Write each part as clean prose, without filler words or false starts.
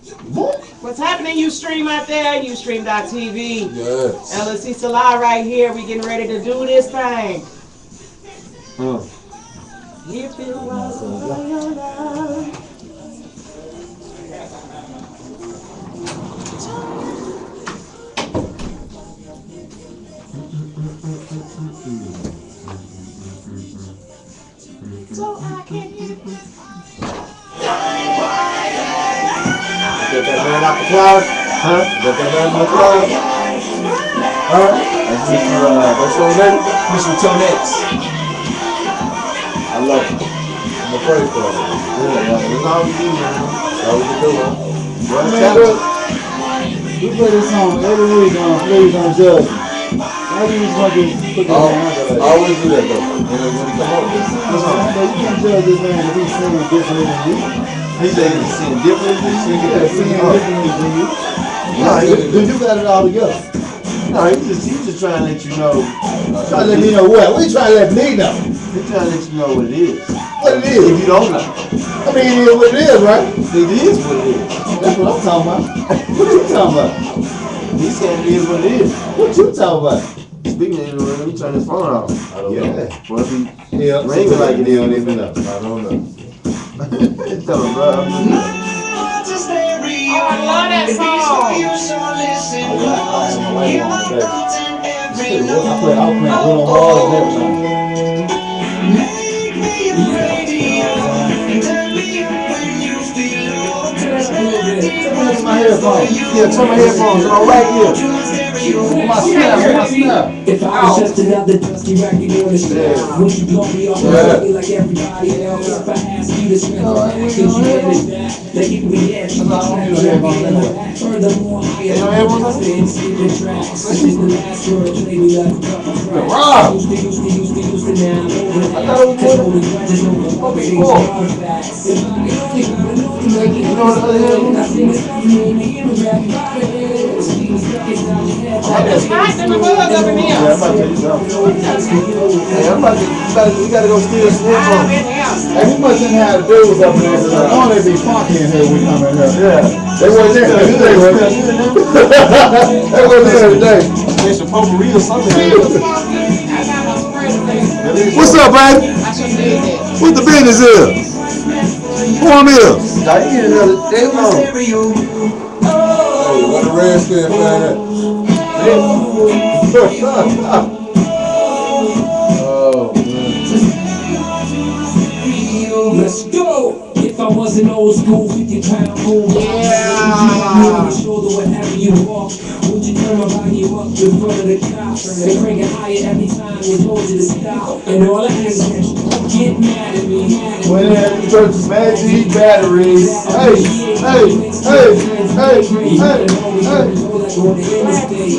What's happening, you stream out there? Ustream.tv. Yes. Ellacey Selah right here. We getting ready to do this thing. If it was for your love. So I can hit it. Get that man out the cloud? Huh? Get that man out the cloud? Huh? That's your name? Mr. Tonex. I love it. I'm afraid for it. Yeah, that's all we do, man. That's all we can do, man. We play this song every week on Please Don't Judge. Why do you just want to put that man out there? I always do that, though. When he come up with You can't judge this man if he's singing differently than you. He said he's singing differently than you. Singing differently than you. Then you got it all together. No, he's just trying to let you know. Trying to let me know what? What are you trying to let me know? He's trying to let you know what it is. What it is? If you don't know. I mean, it is what it is, right? It is what it is. That's what I'm talking about. What you talking about? He said it is what it is. What you talking about? Speaking of it, let me turn his phone off. I don't know. What if he Yeah, ring it like it is? I don't even know. I don't know. Tell him, bro. Oh, I love that song. I play Little Hard and everything. Turn my headphones. Yeah, turn my headphones on right here. My snap. If I was just another dusty record on the strap, would you blow me off like everybody else? If I ask you to spend the night, cause you manage that, then you can be at you. Furthermore, I am saying skipping tracks. This is the last word, play me like a couple tracks. Used to now, I'm over that. Only grudges over things artifacts. If I could only find a note to make it I sing this stuff, you ain't hearing rap about it. It's hot in the mug up in here. Yeah, I'm about to tell you something. Hey, we gotta go steal some headphones. Hey, we must have had dudes up in there. I know they be funky in here when we come in here. Yeah. They wasn't there today, were they? They wasn't there today. There's some potpourri or something. What's up, baby? I should have did that. What the business is? Who I'm here? I need another headphone. Hey, what a Redskin fan at? Oh, man. Let's go! If I wasn't old school, 50-pound boom. Yeah. Shoulder wherever you walk. Would you turn my body up in front of the cops? And bring it higher every time we told you to stop. And all I ask is, get mad at me. When the church is mad to eat batteries. Hey.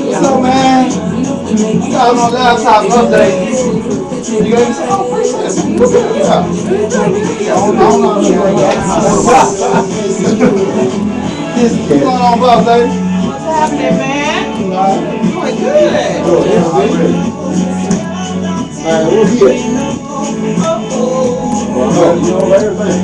What's up, man? I was on laptop update. You got anything? Oh, appreciate it. What's up? What's going on, boss, baby? What's happening, man? Doing good. Alright, we'll be it. You know everything.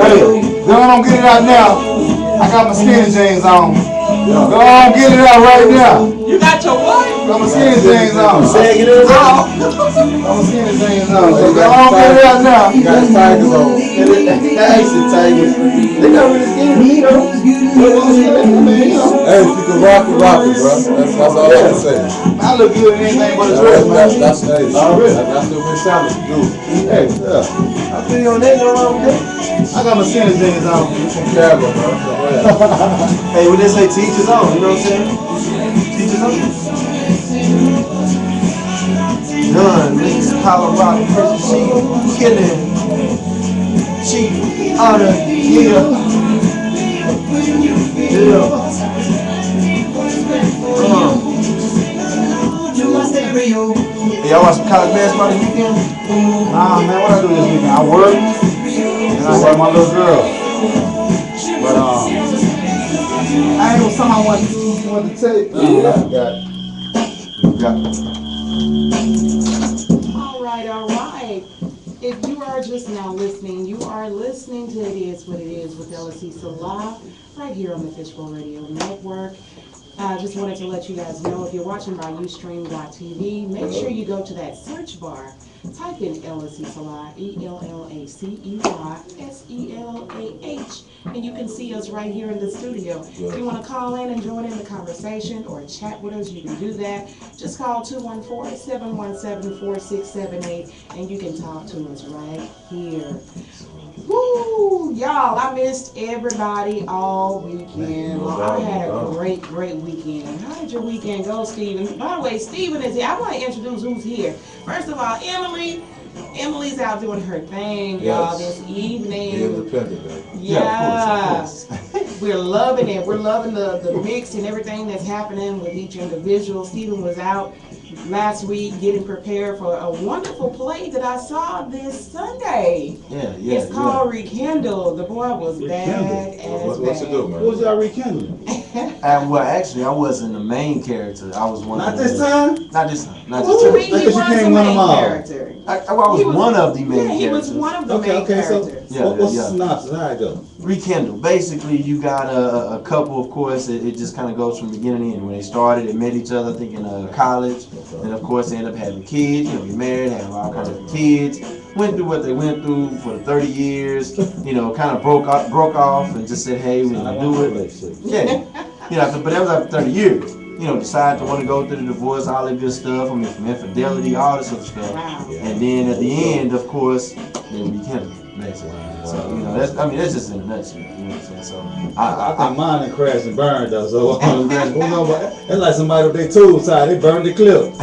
Hey, go on, get it out now. I got my skinny jeans on. Go on, get it out right now. You got your what? Got my skinny jeans on. Sagging it out. Got my skinny jeans on. So go on, get it out now. You got his tigers on. Actually, tigers. They got really skinny, you know. Hey, if you can rock it, bro. That's all I can say. I look good in anything but a dress, man. That's still been challenged to do. Hey, yeah. I feel on that, no wrong with that. I got my skinny jeans on. From Cabo, bro. Hey, when they say teachers on, you know what I'm saying? Teachers on. None, niggas, Colorado, pressure sheet, killing, cheat, honor, yeah. Hey, y'all watch some college basketball this weekend? Nah, man, what I do this weekend? I work, and I have my little girl. But, I ain't gonna something I want to tell you. I forgot. All right, all right. If you are just now listening, you are listening to It Is What It Is with Ellacey Selah right here on the Fishbowl Radio Network. I just wanted to let you guys know if you're watching by Ustream.tv, make sure you go to that search bar. Type in Ellacey Selah, ELLACEY, and you can see us right here in the studio. If you want to call in and join in the conversation or chat with us, you can do that. Just call 214-717-4678, and you can talk to us right here. Woo! Y'all, I missed everybody all weekend. I had a great, great weekend. How did your weekend go, Steven? By the way, Steven is here. I want to introduce who's here. First of all, Emily. Emily's out doing her thing, y'all, this evening. Independent, baby. Yeah. Of course. We're loving it. We're loving the mix and everything that's happening with each individual. Steven was out last week getting prepared for a wonderful play that I saw this Sunday. It's called Rekindle. The boy was bad as What's it do, man? What was y'all rekindling? Well, actually, I wasn't the main character. I was one Not of this the... time? Not this time. Not What this you time. mean he was you the can't win them main all. character? I was one of the main characters. He was one of the main characters. Yeah, What's yeah. the synopsis? How it go? Rekindle. Basically, you got a couple, of course, it just kind of goes from beginning to end. When they started, they met each other, I think, in college. And, of course, they end up having kids, get married, have all kinds of kids. Went through what they went through for the 30 years, kind of broke off and just said, hey, we're going to do it. Yeah. But that was after 30 years. Decided to want to go through the divorce, all that good stuff. I mean, from infidelity, all this other stuff. Wow. And then at the end, of course, they rekindled. Basically. So, that's just in a nutshell. You know what I'm saying? So, I think mine done crashed and burned though. So it's like somebody with their tools side, they burned the clip.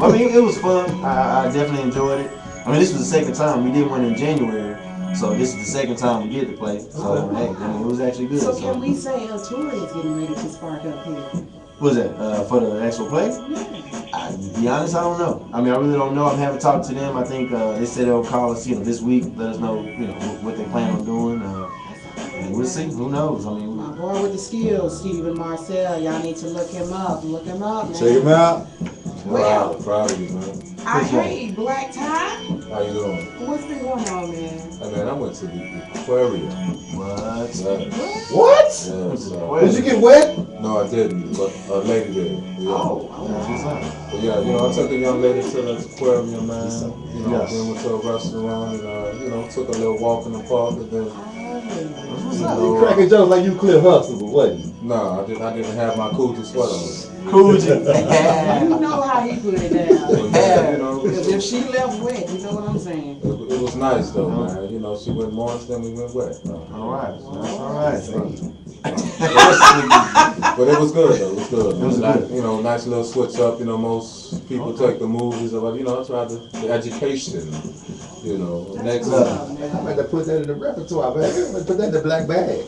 I mean, it was fun. I definitely enjoyed it. I mean, this was the second time. We did one in January. So this is the second time we get to play. So hey, it was actually good. So can we say El Tour is getting ready to spark up here? What was that? For the actual play? To be honest, I don't know. I mean, I really don't know. I haven't talked to them. I think they said they'll call us, this week. Let us know, what they plan on doing. And we'll see. Who knows? I mean, my boy with the skills, Steven Marcel. Y'all need to look him up. Look him up, man. Check him out. Well, Proud of you, man. Hey, Black Tie. How you doing? What's been going on, man? Hey, man, I went to the aquarium. what? What? Yeah, so, Did you get wet? no, I didn't, but a lady did. Yeah. Oh, But yeah, I took a young lady to the aquarium, man. Then went to a restaurant and, took a little walk in the park and then. You cracking jokes like you Cliff Huxtable, wasn't you? No, I didn't have my Coogee sweat on. Coogee. you know how he put it down. Yeah, Because if she left wet, you know what I'm saying. It was nice though, man. She went moist, then we went wet. All right. That's all right. But it was good though. It was good. It was nice little switch up. Most people take the movies, but I tried the education. Next. I might have put that in the repertoire, man. Put that in the black bag.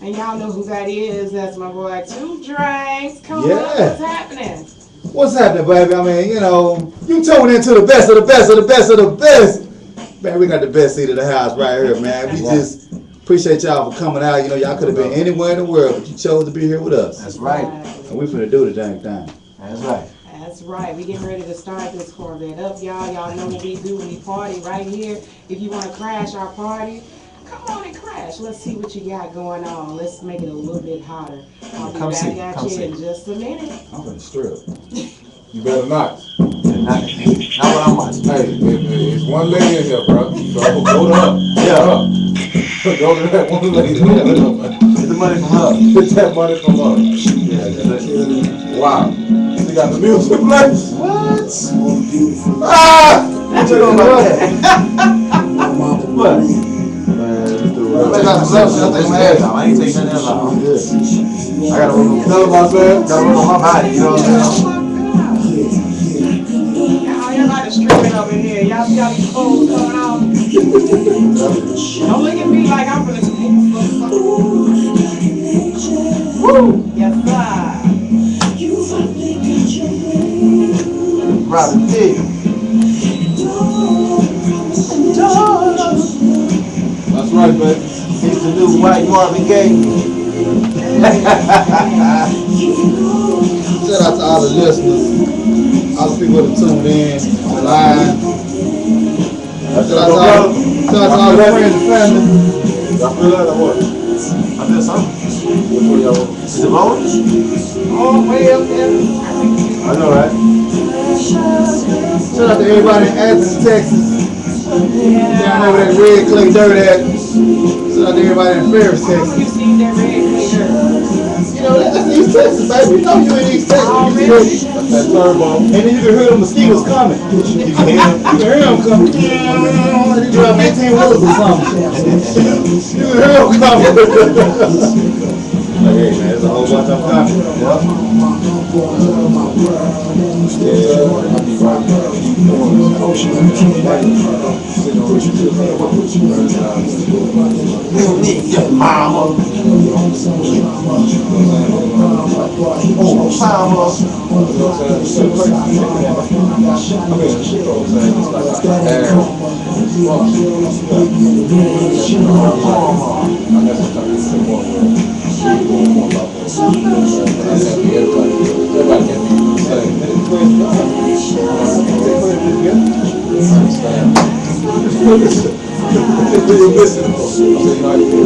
And y'all know who that is. That's my boy, Two Drinks. Come on, what's happening? What's happening, baby? I mean, you tune into the best of the best of the best of the best. Man, we got the best seat of the house right here, man. We just appreciate y'all for coming out. Y'all could have been anywhere in the world, but you chose to be here with us. That's right. And we finna do the dang thing. That's right. That's right. We getting ready to start this Corvette up, y'all. Y'all know what we do. We party right here. If you want to crash our party, come on and crash. Let's see what you got going on. Let's make it a little bit hotter. I'll be back at you in just a minute. I'm finna strip. You better not. Not what I'm watching. Hey, it's one lady in here, bro. So go to her. Yeah. Go to that one lady. Get the money from her. Get that money from her. Wow. She got the music playing. What? Ah! What you doing about that? What? I ain't taking nothing else out. I'm good. I gotta work on my body, you know what I'm saying? Everybody streaming up in here. Y'all see all these phones coming on? Don't look at me like I'm gonna take a Woo! Yes, sir. Robin D. That's right, baby. He's the new white Marvin Gaye. Shout out to all the listeners, all the people that tuned in online. Shout out to all the friends and family. Y'all feel that or what? I feel something. Which one y'all want? Is it blowing? Oh, way up there. I know, right? Shout out to everybody in Athens, Texas. Down there where that red clay dirt at. Shout out to everybody in Ferris, You Texas. seen that red clear? You know, that's East Texas, baby. You know you in East Texas. That's that turbo. And then you can hear the mosquitoes coming. You can hear them coming. They drive 18 wheels or something. You can hear them coming. Like, hey, man, there's a whole bunch of them coming. Mama. Everybody can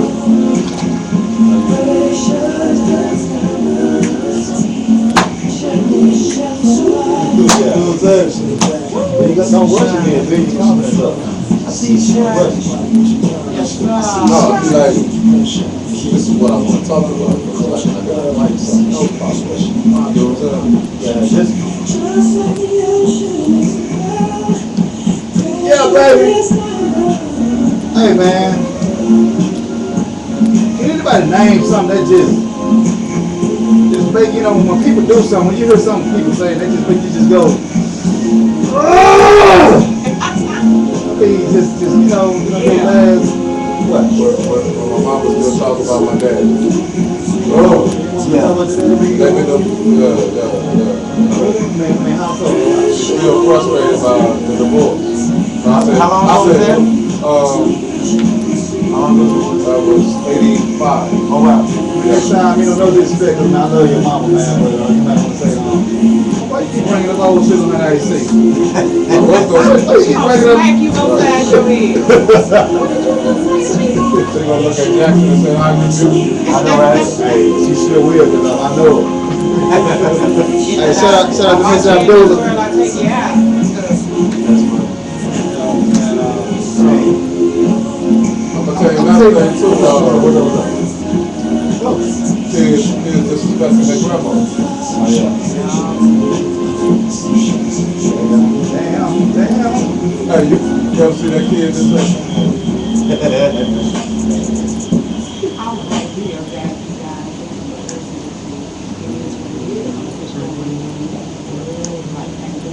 be the same. You got some rush again, big confidence up. I see shit. No, it's like, this is what I want to talk about. It's like, I gotta like something else possible. You know what I'm saying? Yeah, baby. Hey, man. Can anybody name something that just make, you know, when people do something, when you hear something people say, they just make you just go, oh! I mean, just you know, the last, what? When my mom was still talking about my dad. Oh, Let me know. Man, how so? Still frustrated by the divorce. How long was that? That was 85. Oh, wow. Next time, you know, no disrespect, cause I love your mama, man, but you might want to say, why you keep bringing up old shit on that AC? Why you keep bringing up? Smack you upside your head. So you gonna look at Jackson and say, how you do? I know, right? Hey, she sure will, cause I know it. Hey, shout out to Miss Abdullah. Girl, I take you out. I'm gonna tell you another thing too, kids disrespecting their grandma. Oh, yeah. Damn. Hey, you ever see that kid this way? I would like to hear that, you guys. It is what it is. It's just what it is. Like, thank you.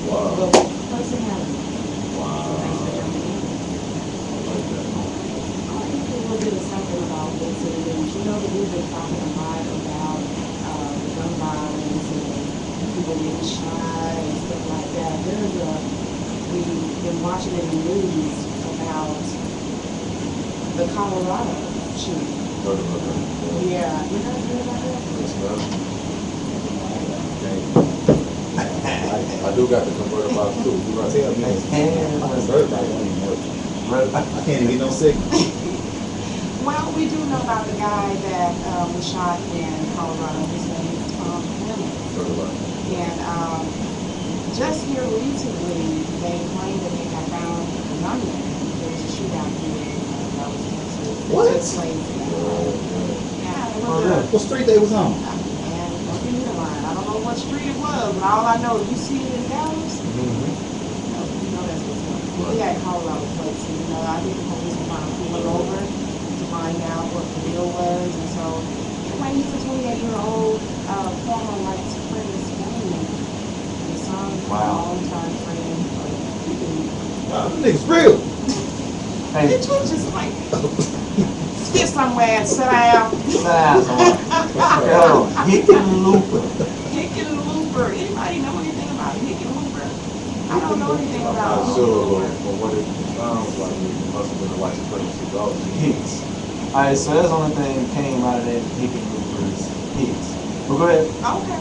Wow. But personality. Thanks for jumping in. I want to say a little bit of something about incidents. You know that we've been talking a lot about gun violence and people getting shot and stuff like that. We've been watching in the news about the Colorado shooting. Yeah, you guys heard about that? I do got the converter box too. You right. Tell me. I can't even get no signal. Well, we do know about the guy that was shot in Colorado. His name is Tom Clemens. And just here recently, they claimed that they had found a gunman. There was a shootout here in Dallas, Texas. What? Yeah, it was What street they was on? and I don't know what street it was, but all I know, you see it in Dallas, you know that's what's up. We got Colorado plates, and you know, I think the police were trying to pull it over to find out what the deal was, and so, anyway, he's a 28-year-old former white supremacist gang. His son, long-time friend, Wow, them niggas real. did you just like get somewhere and sit down? Hick and Looper. Hick and Looper. Anybody know anything about Hick and Looper? I don't know anything I'm about not sure, Looper. but what it sounds like, it must have been a white supremacy dog. Hicks. I Alright, so that's the only thing that came out of that Hickey group was hits. But go ahead. Okay.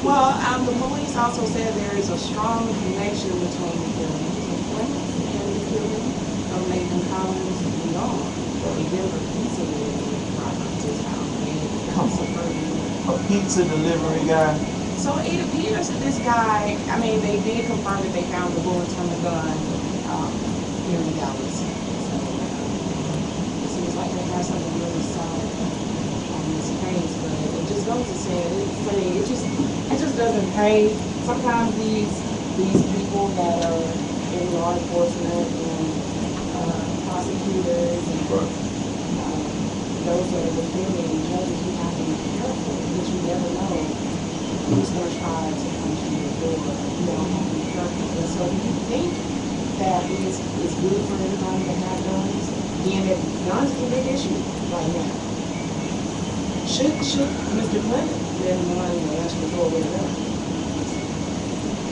Well, the police also said there is a strong connection between the killings of Clemens and the killing of Nathan Collins and Dawn. He delivered pizza delivery product to his house and A pizza delivery guy. So it appears that this guy, I mean, they did confirm that they found the bullets from the gun here in Dallas. So it seems like they have something really solid on this case, but it just goes to say, it just doesn't pay. Sometimes these people that are in law enforcement and prosecutors and those that are defending judges, you have to be careful because you never know who's going to try to come to your door. You don't have to be careful. And so do you think that it's good for everybody to have guns? Again, that guns is a big issue right now. Should Mr. Clinton be the one to answer the door with a gun?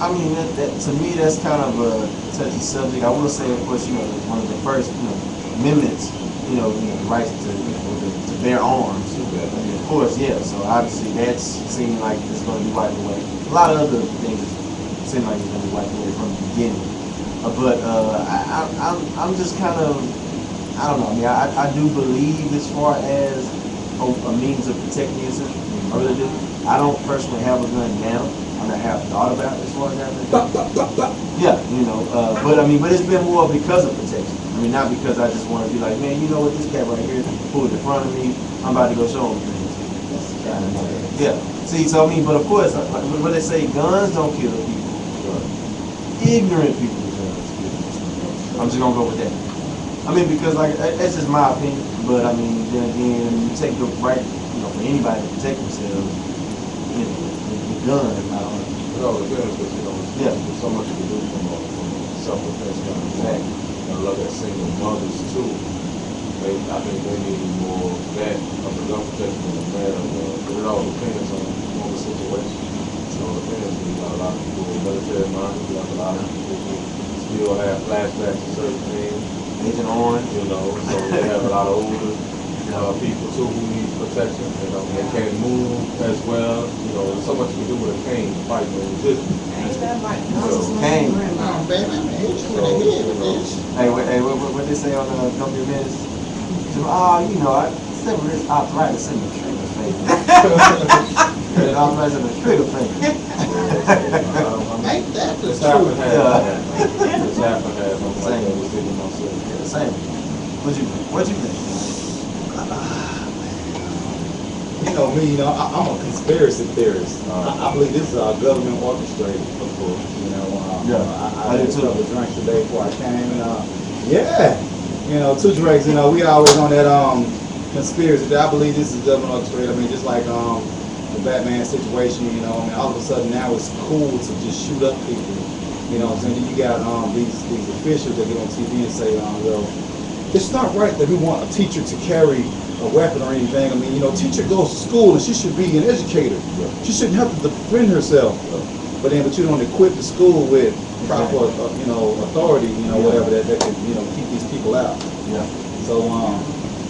I mean, that to me, that's kind of a touchy subject. I will say, of course, one of the first, amendments, the rights to bear arms. I mean, of course, yeah. So obviously, that's seeming like it's going to be wiped away. A lot of other things seem like it's going to be wiped away from the beginning. But I'm just kind of, I don't know. I mean, I do believe as far as a means of protecting yourself. I really do. I don't personally have a gun now. I have thought about it as far as that. Yeah, but it's been more because of protection. I mean, not because I just want to be like, man, you know what, this cat right here pulled in front of me, I'm about to go show him things. Yeah. See, so I mean, but of course, when they say guns don't kill people, ignorant people with guns kill people. I'm just gonna go with that. I mean, because that's just my opinion. But I mean, then again, you take the right, for anybody to protect themselves, with guns. It all depends, because there's so much you can do from a self-defense kind of thing. And I love that single mothers too. I think they need more of that of the gun protection in America. But it all depends on the situation. It all depends. You got a lot of people with military minds. You got a lot of people who still have flashbacks to certain things. Agent Orange. So we have a lot of older people too who need protection. They can't move as well. There's so much you can do with a cane fighting resistance. Cane. Oh, baby, I'm hit you with a head with this. Hey, what they say on the Don't Be a Menace? I said with this arthritis in the trigger finger. Arthritis in the trigger finger. Ain't that the It's happened truth? It's happened half. I'm Same. like, we're thinking myself. Yeah, same. What you think? Me, I'm a conspiracy theorist. I believe this is government orchestrated, of course. I had a couple of drinks today before I came, and 2 drinks. We always on that conspiracy. I believe this is government orchestrated. I mean, just like the Batman situation. All of a sudden now it's cool to just shoot up people. What I'm saying? Then you got these officials that get on TV and say, well, it's not right that we want a teacher to carry a weapon or anything. I mean, teacher goes to school and she should be an educator. She shouldn't have to defend herself. But you don't equip the school with proper, authority, whatever that can, keep these people out. Yeah. So,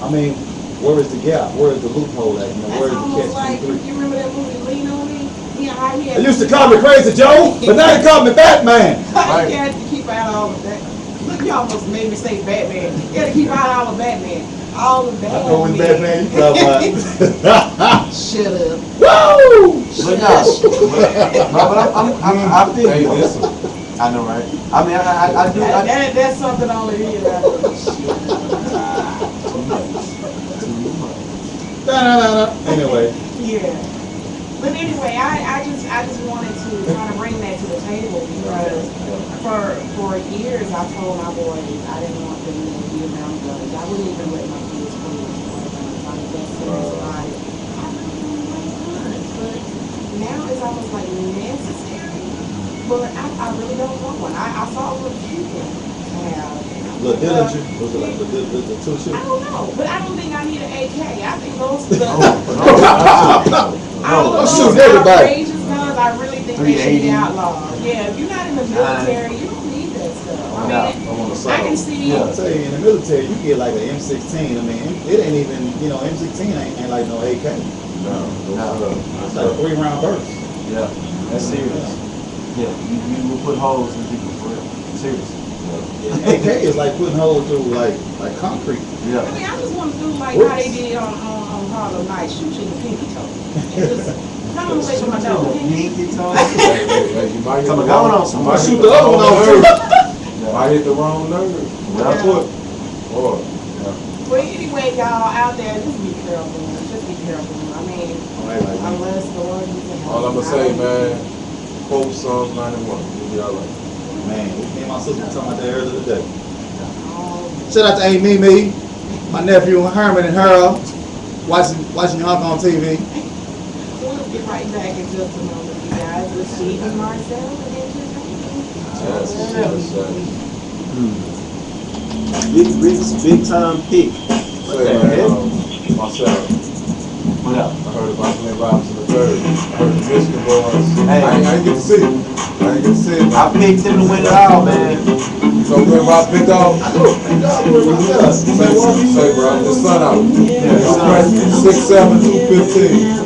I mean, where is the gap? Where is the loophole at? Where is the catch? Like, you remember that movie Lean on Me? They used to call me Crazy Joe, but now they call me Batman. You had to keep out all of that. Look, you almost made me say Batman. You had to keep out all of Batman. All of Batman. I know when Batman you talking about. Shut up. Woo! But I feel Hey, you. listen. I know, right? I mean, I do. That's something only he and I Da-da-da-da. Anyway. Yeah. But anyway, I just wanted to kind of bring that to the table because for years I told my boys I didn't want them to be around guns. I wouldn't even let my kids play with guns. I was that serious about it. I really don't like guns, but now it's almost like necessary. But I really don't want one. I saw a little cute one to have. Little Dillinger? Was it like the 2 shoot? I don't know, but I don't think I need an AK. I think those I'm shooting everybody. outrageous guns, I really think they should be outlawed. Yeah, if you're not in the military, you don't need that stuff. I on the I side. can see. Yeah. I tell you, in the military, you get like an M16. I mean, it ain't even, you know, M16 ain't like no AK. No. It's like a 3-round burst. Yeah, that's serious. Yeah, you will put holes in people for real. Serious. AK is like putting holes through like concrete. I Yeah. mean, I just want to do like how they did on Harlem Night, shoot you in the pinky toe. And just come on away from my nose. Pinky toe. Hey, you might hit Come the on, wrong, going on you some. might Shoot hit the the other wrong one off nerve. too. Might hit the wrong nerve. Yeah. Boy. Well, anyway, y'all out there, just be careful. Just be careful. I mean, unless the Lord is in All I'm gonna say, man, quote Psalms 91. You'll be alright. Man, me and my sister were talking about that earlier today. Shout out to Amy, me, my nephew Herman and Harold, watching Hawk on TV. We'll get right back in just a moment, you guys, with Steve and Marcel and Yes. Big time pick. Say, Marcel, What up? I heard about Glenn Robinson III. I heard the Michigan boys. Hey. I ain't get to see it. I picked him to win it all, man. So Glenn Robinson picked off. Say Say, bro, his son out. Yeah, 6'7", 215.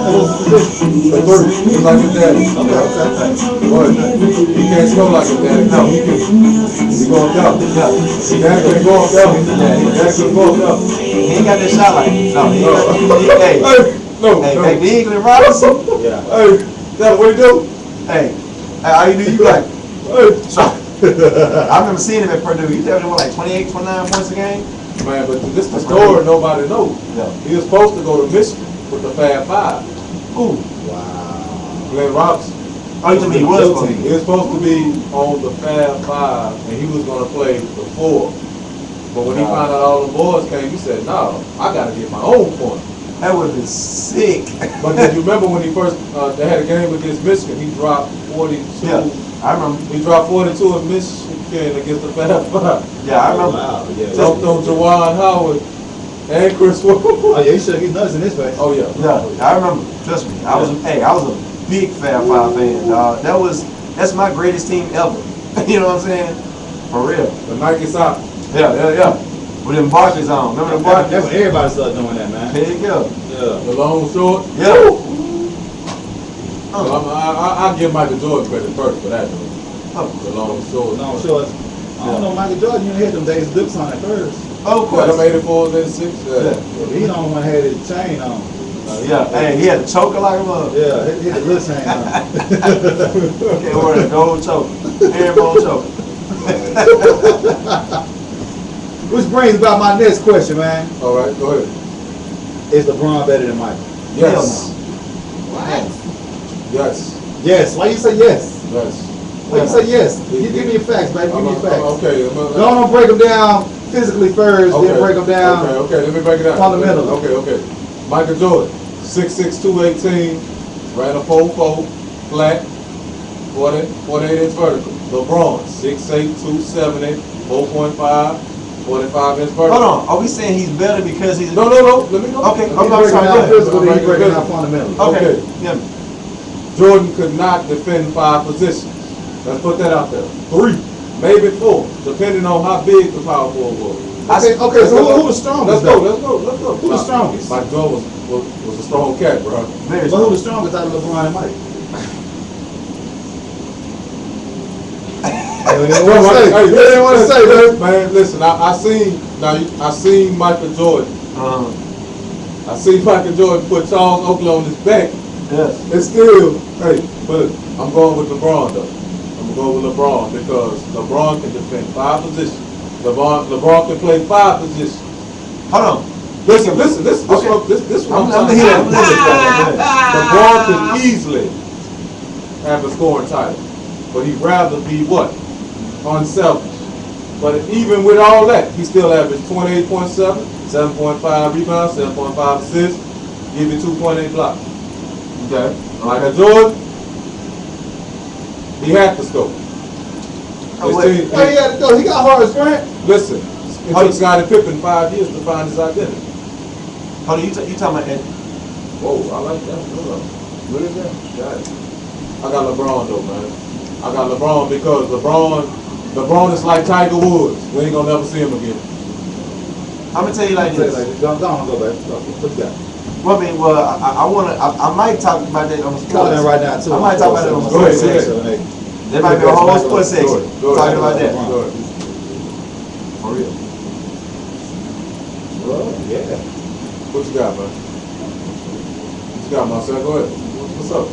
The three, just like his daddy. But he can't score like his daddy. No, he going up. Yeah. His daddy can go up there. His daddy can go up there. He ain't got that shot like him. No, he ain't. Hey, No, hey, no. back to England Robinson. Yeah. Hey, that what he do? Hey, all you do, you like. Hey. I remember seeing him at Purdue. He was like 28, 29 points a game. Man, but this the story nobody knows. Yeah. He was supposed to go to Michigan with the Fab Five. Ooh. Wow. Glenn Robinson. Oh, you told me he was supposed He was supposed to be on the Fab Five, and he was going to play the 4. But when he found out all the boys came, he said, "No, I got to get my own point." That would have been sick. But did you remember when he first they had a game against Michigan? He dropped 42. Yeah, I remember. He dropped 42 in Michigan against the Fab Five. Yeah, I remember. Wow. Yeah. Jumped on Jawan Howard and Chris Wood. Oh yeah, he should get nuts in this face. Oh yeah. Yeah, I remember. Trust me. I was a big Fab Five fan, dog. That's my greatest team ever. You know what I'm saying? For real. The Nike socks. Yeah. With them Barclays on. Remember the That's Barclays? when everybody started doing that, man. There you go. Yeah. The long short. Yeah. I'll give Michael Jordan credit first for that though. The long short. No, sure. I don't know, Michael Jordan, you hit them days Dukes on at first. Oh, of Them course. 84s, 86. Yeah. He the only one had his chain on. Yeah. Hey, he had a choker like a mother. Yeah, hit the little chain on. Okay, or a gold choker. Herringbone choker. Which brings about my next question, man. All right, go ahead. Is LeBron better than Michael? Yes. What? Yes. Yes. Why you say yes? Yes. Why you say yes? Give me your facts, baby. Give me your facts. Okay. Don't break them down physically first, then break them down. Okay. Let me break it down. Fundamentally. Okay. Michael Jordan, 6'6", 218, ran a 4.4, flat, 48 inch vertical. LeBron, 6'8", 270, 4.5, 45 inch vertical. Hold on. Are we saying he's better because he's... No. Let me go. Okay. He's I'm breaking sorry. down Go ahead. physically, he's breaking down fundamentally. Okay. Okay. Yeah. Jordan could not defend 5 positions. Let's put that out there. 3, maybe 4, depending on how big the power forward was. Okay, so who the strongest? Let's go. Who the strongest? Mike Jordan was a strong cat, bro. Very But who the strongest out of LeBron and Mike? You didn't want to say, man. Man, listen, I seen Michael Jordan. I seen Michael Jordan put Charles Oakley on his back. Yes. It's still, but I'm going with LeBron though. I'm going with LeBron because LeBron can defend 5 positions. LeBron can play 5 positions. Hold on. Listen. This Okay. what I'm I'm trying to here. say. LeBron can easily have a scoring title, but he'd rather be what? Unselfish. But even with all that, he still averaged 28.7, 7.5 rebounds, 7.5 assists, give you 2.8 blocks. Okay. Michael Jordan, he had to score. He had to go. He got Horace Grant. Listen, it took Scottie Pippen 5 years to find his identity. Hold on. You talking about Ed? Whoa, I like that. Hold on. What is that? Got it. I got LeBron though, man. I got LeBron because LeBron LeBron is like Tiger Woods. We ain't gonna never see him again. I'm gonna tell you like this. Go on, go back. What you got? Well, I might talk about that on the Call sports. that right now too. I might talk about it on the Go ahead, sports go ahead. section. There might be a whole sports section talking about that. Go ahead. For real. Well, yeah. What you got, man? What you got, Marcel? Go ahead. What's up?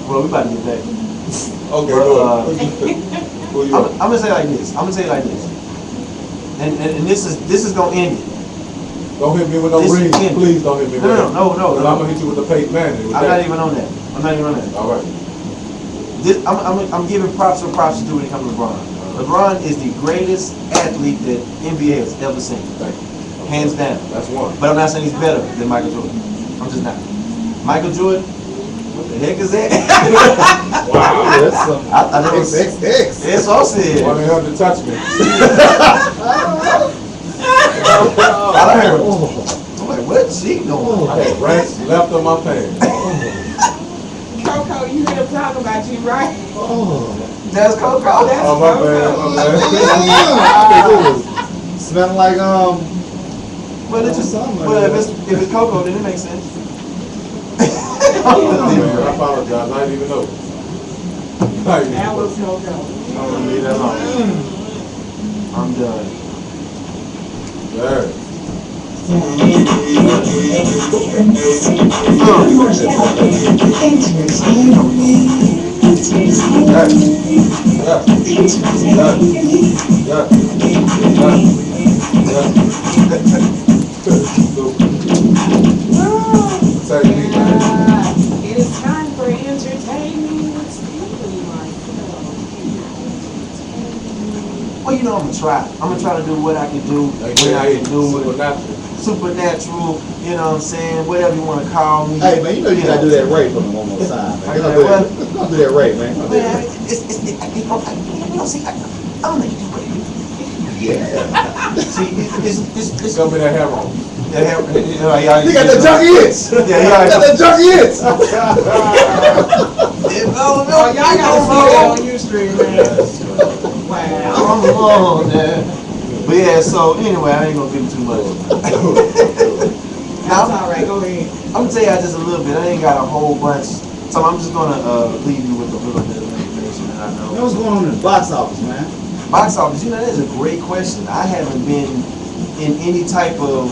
Well, we about to get back. Okay, But, go ahead. Who you I'm gonna say like this. And this is gonna end it. Don't hit me with no This rings. weekend. Please don't hit me with that. No. Because I'm gonna hit you with the Peyton Manning. I'm not even on that. All right. I'm giving props where props to do when it comes to LeBron. LeBron is the greatest athlete that NBA has ever seen. Thank you. Hands down. That's one. But I'm not saying he's better than Michael Jordan. I'm just not. Michael Jordan, what the heck is that? Wow. That's some I never XXX. It's so said. Why they have to touch me? I heard. I'm like, what she doing? I had rats left on my pants. Coco, you hear them talking about you, right? That's Coco. That's Oh, my bad. Smelling like Well, it's just if it's Coco, then it makes sense. Oh, man, I apologize. I didn't even know. That was Coco. I'm gonna leave that alone. I'm done. Yeah. It is time for entertainment with Stephanie Marcel. Well, you know, I'm gonna try to do what I can do when I can do it. Supernatural, you know what I'm saying? Whatever you want to call me. Hey man, you know you gotta do that Ray for me one more time, man. Don't do that Ray, man. Don't do that Ray. I don't think you do Ray. Yeah. See, it's Tell me that hair on. You got the junkie hits. Yeah, You got the junkie hits. Oh, y'all gotta see that on Ustream, man. Wow. But yeah, so anyway, I ain't gonna give too much. That's all right. Go ahead. I'm gonna tell y'all just a little bit. I ain't got a whole bunch, so I'm just gonna leave you with a little bit of information that I You know know. what's going on in the box office, man? Box office, you know, that is a great question. I haven't been in any type of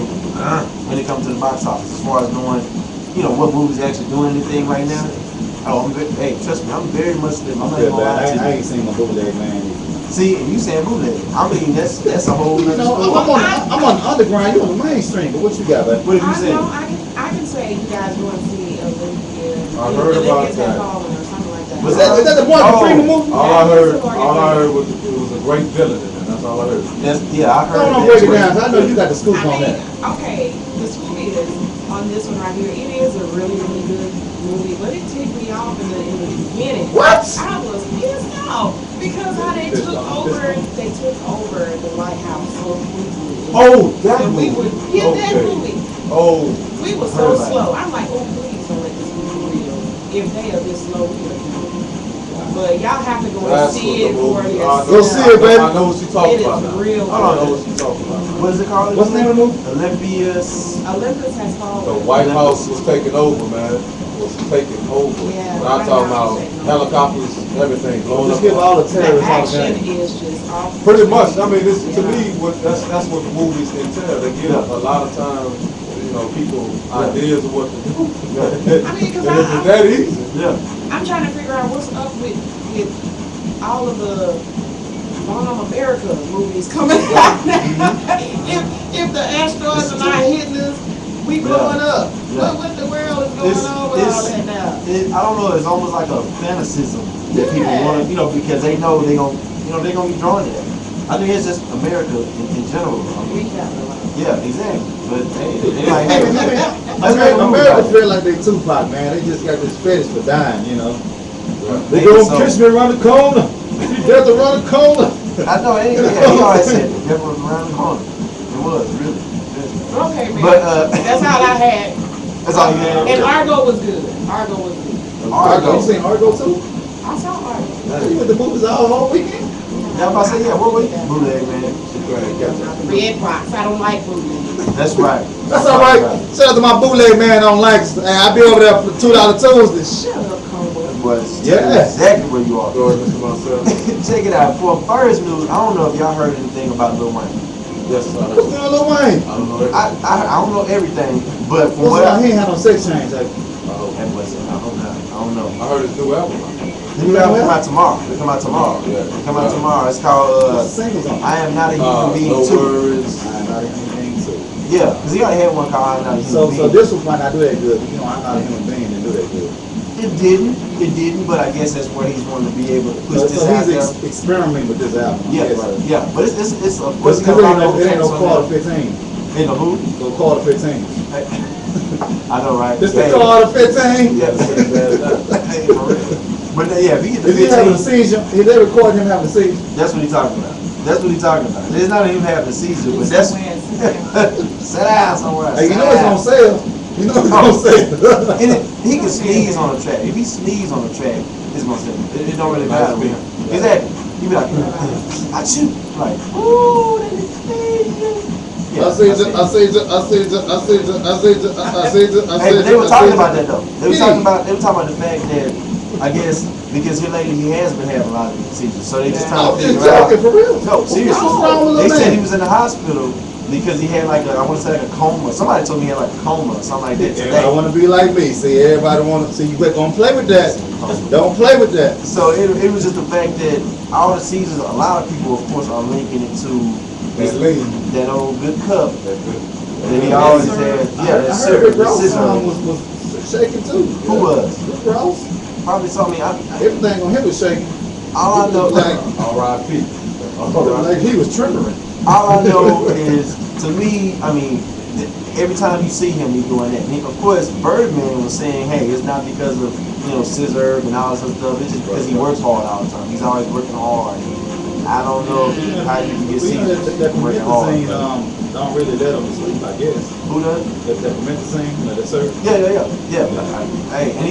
when it comes to the box office as far as knowing, you know, what movies actually doing anything right now. Oh, hey, trust me, I'm very much. I'm not Yeah, even gonna lie to I you. ain't seen my bootleg, man. See, and you saying bootleg? I mean, that's a whole You nother know, story. I'm on the underground. You on the mainstream, but what you got, man? What have you I said? know. I can say you guys want to see Olympia. I heard about Olympia's that. Fallen or something like that. Was Is that the Morgan Freeman movie? All I heard was it was a great villain in it. That's all I heard. Yeah, I heard. Don't break it down. 'Cause I know you got the scoop on that. Okay, the scoop is on this one right here. It is a really, really good movie, but it ticked me off in the beginning. What? I was pissed off because how they took over the White House so quickly. Oh, that And we movie. would get that Okay. movie. Oh, We were so slow. I'm like, oh please don't let this movie real. If they are this slow here. But y'all have to go and that's see it what for the movie. yourself. Go see it, baby. I know what she's talking It is about now. real I know good. what she's talking about. What is it called? What's the name of the movie? Olympia's. Olympus has The fallen. White House was taking over, man. Was taking over. Yeah, When I'm White talking House about was taking over. helicopters, everything blowing Just up. give all the The terrorists all the action game. is just off. Pretty much. I mean, this to me, that's what the movies entail. They give a lot of times, you know, people ideas of what to do. I mean, 'cause And if it's that easy. Yeah. I'm trying to figure out what's up with all of the Bomb America movies coming out now. If the asteroids are not hitting us, we blowing up. Yeah. What the world is going on with all that now? I don't know. It's almost like a fantasism that people Yeah. want to, you know, because they know they're gonna be drawn to that. I think it's just America in general. I mean, We got a lot. yeah, exactly. But hey, they like, hey, let's make a movie America about it. feel like they Tupac, man. They just got this fetish for dying, you know. They Hey, gonna so- kiss me around the corner. You got to run the corner. I know, he always said it. Never was around the corner. It was, really. Okay, man. But, that's all I had. That's all you had. And Argo was good. Argo was good. Argo. You seen Argo too? I saw Argo. You went to movies all whole weekend? Yeah, I'm about to say, yeah, what were you? Bootleg, man. Red box. I don't like bootleg. That's right. That's all right. Shout out to my bootleg man on likes. Hey, I be over there for $2 Tuesdays. Shut up, Combo. Was Yeah. exactly where you are. Go ahead, Mr. Marcel. Check it out. For first news, I don't know if y'all heard anything about Lil Wayne. Yes, I What's going on, Lil Wayne? don't know everything. I don't know everything, but from What's what on? He ain't had no sex change. Like, I don't know. I heard his new album. The new album come out tomorrow. It come out tomorrow. Yeah. It come out tomorrow. It's called what's the singles on? I Am Not a Human Being No 2. worries. I'm not a human being too. Yeah, because he already had one called I Am Not a Human So Being. this one might not do that good. You know, I'm not a human being to do that good. It didn't, but I guess that's what he's wanting to be able to push this So out he's there. experimenting with this album. Yeah, Yes. but it's of Because course it ain't no quarter 15. In the who? So quarter 15. I know, right? This the Hey. quarter 15. Yeah, hey, for real. But yeah, if he get the Is he having a 15, seizure? Is they recording him having a seizure? that's what he's talking about. That's what he's talking about. It's not him having a seizure, but that's sit down somewhere. Hey, you sit know it's down. gonna sell. You know it's gonna sell. And he can sneeze on the track. If he sneeze on the track, it's gonna sell. It don't really matter with him. Exactly. He be like, I shoot. Like, ooh, that is crazy. Yeah, Hey, but they were talking about that though. They were talking about the fact that I guess because here lately he has been having a lot of seizures, so they just trying to I'm just figure out. joking, for real. No, seriously. What's wrong with They little said man? he was in the hospital because he had like I want to say like a coma. Somebody told me he had like a coma or something like that today. Everybody want to be like me. See, everybody want to see you. Don't play with that. Don't play with that. So it was just the fact that all the seizures, a lot of people of course are linking it to That lean. that old good cup That's good. that he always had. Yeah, I that heard Rick syrup, Ross scissor. song was shaking too. Who was? Rick Ross. Probably told me. Everything on him was shaking. All I know, Like, R.I.P. like he was trembling. all I know is, to me, I mean, every time you see him, he's doing that. And of course, Birdman was saying, hey, it's not because of, scissor and all this other stuff. It's just because he works hard all the time. He's always working hard. I don't know how you can get Well, you know seizures that working hard. promethazine don't really let him sleep, I guess. Who does? That promethazine, that sir. Yeah. Hey, and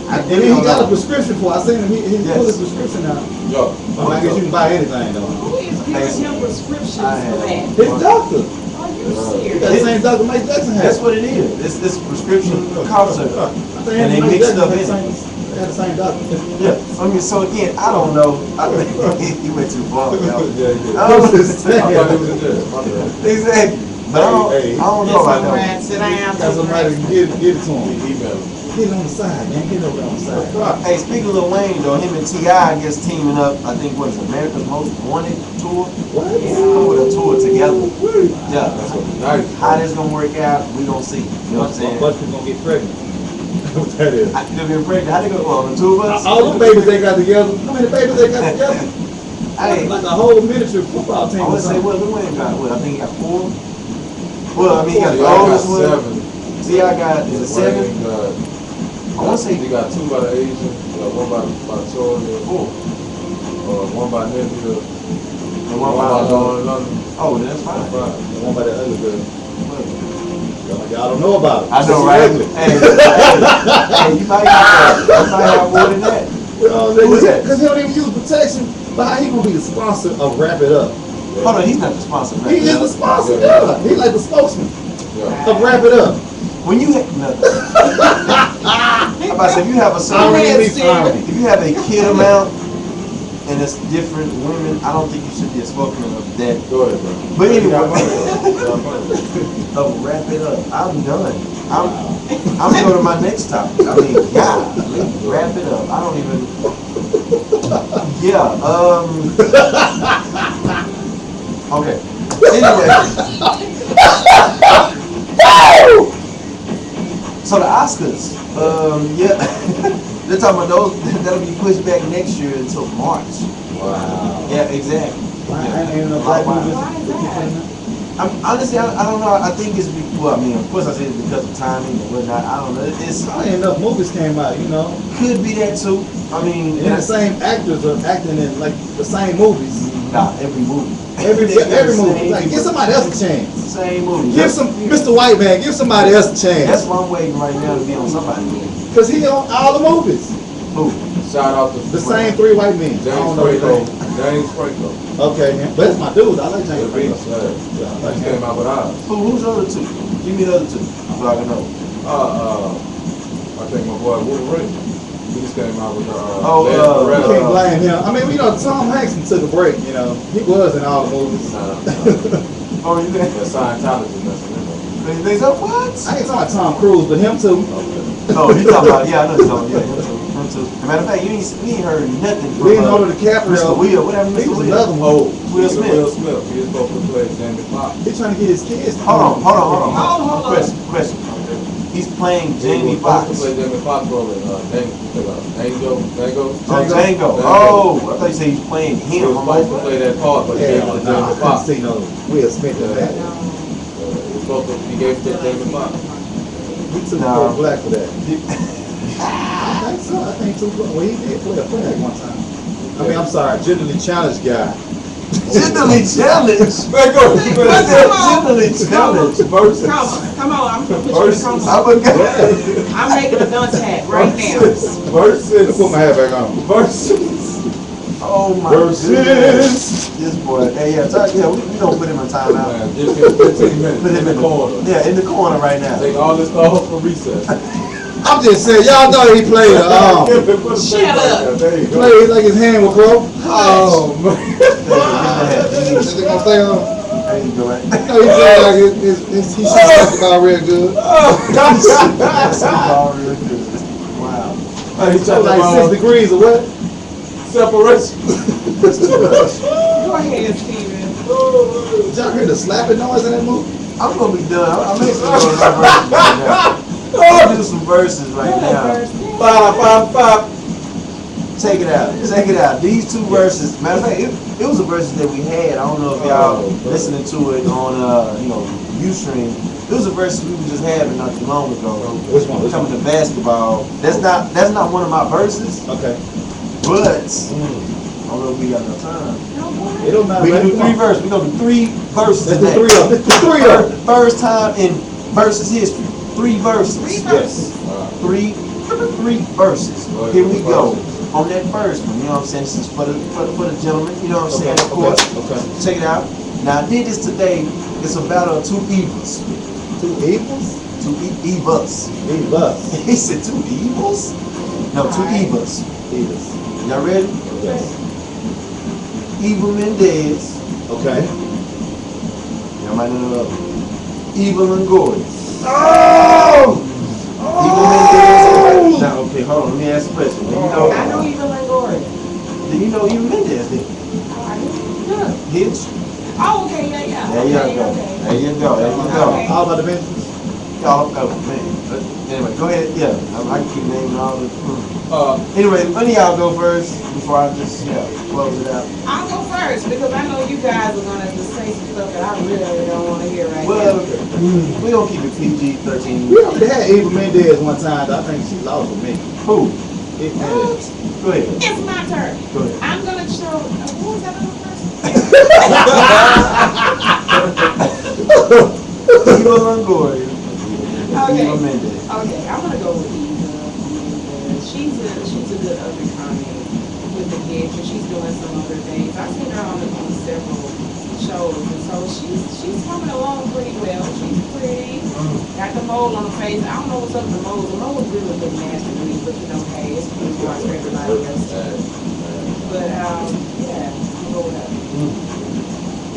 And he got a prescription for it. I seen him. He Yes. pulled his prescription out. Yo, I guess you can buy anything though. Who is giving him prescriptions for that? His doctor. Are you He got the serious? same doctor Mike Jackson had. That's what it is. It's prescription cough syrup. I think And they Mike mixed Jackson up had in the it. same- They had the same doctor. Yeah. I mean, so again, I don't know. I think he went too far. yeah, Yo. yeah. I I don't was just saying. I thought he was in jail. My bad. Exactly. But Hey, I don't know about that. Right, sit down. Got somebody to get it to him. Email him. Get it on the side, man. Get it over on the side. Hey, speaking of Lil Wayne though, him and T.I. I guess teaming up, I think what is it, America's Most Wanted tour? What? With a tour together. Yeah. That's what nice. How that's gonna work out, we gonna see. You know what I'm saying? Bunch people gonna get pregnant. What that is? I could be pregnant. How they go on the two of us? All the babies they got together. How many babies they got together? Hey, Like a whole miniature football team. I or would say something. what Lil Wayne got? What I think he got 4. Well, I mean he got the Y'all got oldest one. 7. T.I. got is it 7? Wayne got, I want to say he got 2 by the Asian, one by Tory, 4. one by Nebula, And one by Dawn London. Oh, that's fine. That's right. The one by the other girl. Y'all don't know about it. I know, She's right? ugly. Hey, you might have more than that. Who is that? Because he don't even use protection. But how he gonna be the sponsor of Wrap It Up? Hold on, he's not the sponsor. Right? He is the sponsor, yeah. He like the spokesman Yeah. of Wrap It Up. When you have nothing. I'm about to say, if you have a I certain, don't need me if you have a kid amount and it's different women, I don't think you should be a spokesman of that. Go ahead, bro. But anyway, Y'all wrap it up. I'm done. I'm gonna go to my next topic. I mean, wrap it up. I don't even. Yeah. Okay. Anyway. So the Oscars. Yeah. They're talking about those. That'll be pushed back next year until March. Wow. Yeah. Exactly. Ain't no black movies. Honestly, I don't know. I think it's well. I mean, of course, I say it's because of timing and whatnot. I don't know. It's Ain't enough movies came out, you know. could be that too. I mean, And the same actors are acting in like the same movies. nah, every movie. Every They got the movie. same Like, give people. somebody else a chance. Same movie. Give some Mr. White Man, give somebody else a That's chance. why I'm waiting right now to be on somebody's movie. Cause he on all the movies. Who? Shout out to The same 3 white men. I James don't know his Franco. name. James Franco. Okay, man. But that's my dude. I like James The Franco. Beats. Yeah, I like He him. came out with ours. Who's the other two? Give me the other two. So I can know. I think my boy Wolverine. He just came out with the You can't blame him. I mean, you know, Tom Hanks took a break, you know. He was in all the movies. Oh, you think? The Scientology messing with him. They said what? I ain't talking about Tom Cruise, but him too. No, you talking about, yeah, I know you're talking about, yeah, him too. As a matter of fact, we ain't heard nothing from Leonardo DiCaprio. Mr. Will, whatever He Mr. was Will. another one. Will Smith. Will Smith. He was supposed to play Jamie Foxx. He's trying to get his kids. Hold on. Hold on. Question. He's playing He Jamie was supposed to Foxx. play Jamie Foxx role in Django. Django. Oh, I thought you said he's playing He him. was I'm like, supposed to play that part, but he Yeah, gave it to no, I Jamie couldn't Foxx. see no Will Smith in that. He gave it to Jamie Foxx. He took No. no. Black for that. I think so. I think too. Well, he did play a flag one time. I mean, I'm sorry, generally challenged guy. Gently challenged. Let go. Gently challenged. Versus. Come on, I'm gonna put you in the Versus. coma. I'm making a gun tag right now. Versus. Put my hat back on. Versus. Oh my Versus. goodness. This boy. Hey, we don't put him in timeout. Man, just give 15 minutes. Put him in the corner. Yeah, in the corner right now. Take all this calls for recess. I'm just saying, y'all know he played Shut up. There you go. played like his hand was broke. Oh, man. Is it gonna stay on? There you go, right? No, he played like he should have about real good. Basketball real good. Wow. Hey, he talking Like about 6 degrees or what? separation. That's too much. Go ahead, Steven. Did y'all hear the slapping noise in that movie? I'm gonna be done. I'm actually gonna do verses right now. I'm gonna do some verses right now. Five. Check it out. These 2 verses. Matter of fact, it was a verses that we had. I don't know if y'all listening to it on Ustream. It was a verses we were just having not too long ago. Which one? Coming to basketball. That's not one of my verses, Okay. but I don't know if we got enough time. It don't matter. We can man. do 3 verses. We're gonna do 3 verses. Let's do today. 3 of them. Let's do 3 of them. First time in versus history. 3 verses. Yes. Three verses. Here we go. On that first one, you know what I'm saying? This is for the gentleman, you know what I'm saying? Of course. Okay. Check it out. Now I did this today. It's a battle of 2 evils. 2 evils? 2 evils. Evils. He said 2 evils? No, 2 evils. Evils. Y'all ready? Yes. Evil Mendez. Okay. Y'all might know Evil Longoria. Oh! Evil Mendez. Now, okay, hold on. Let me ask a question. Do you know? I know even Longoria. Do you know Evil Mendez? Then? Yeah. Hitch. Oh, okay, yeah. There you Okay, go. okay. There you go. There you go. Okay. All about the business? Y'all, oh man. Anyway, go ahead. Yeah, I can keep naming all the. Anyway, Anyway, one of y'all go first before I just close it out. I'll go first because I know you guys are gonna just say some stuff that I really don't want to hear right Well, now. we gonna keep it PG-13. We already had Eva Mendez one time, but I think she lost with me. Who? Eva Mendez. Go ahead. It's my turn. Go ahead. I'm gonna show. Who was that other person? Eva Longoria. Okay. Eva Mendez. Okay, I'm gonna go with Eva. She's a good up and coming with the gift, and she's doing some other things. I've seen her on several shows, and so she's coming along pretty well. She's pretty, got the mole on her face. I don't know what's up with the moles. The moles really look nasty to me, but hey, it's pretty hard for everybody else. But yeah, I'm gonna go with her.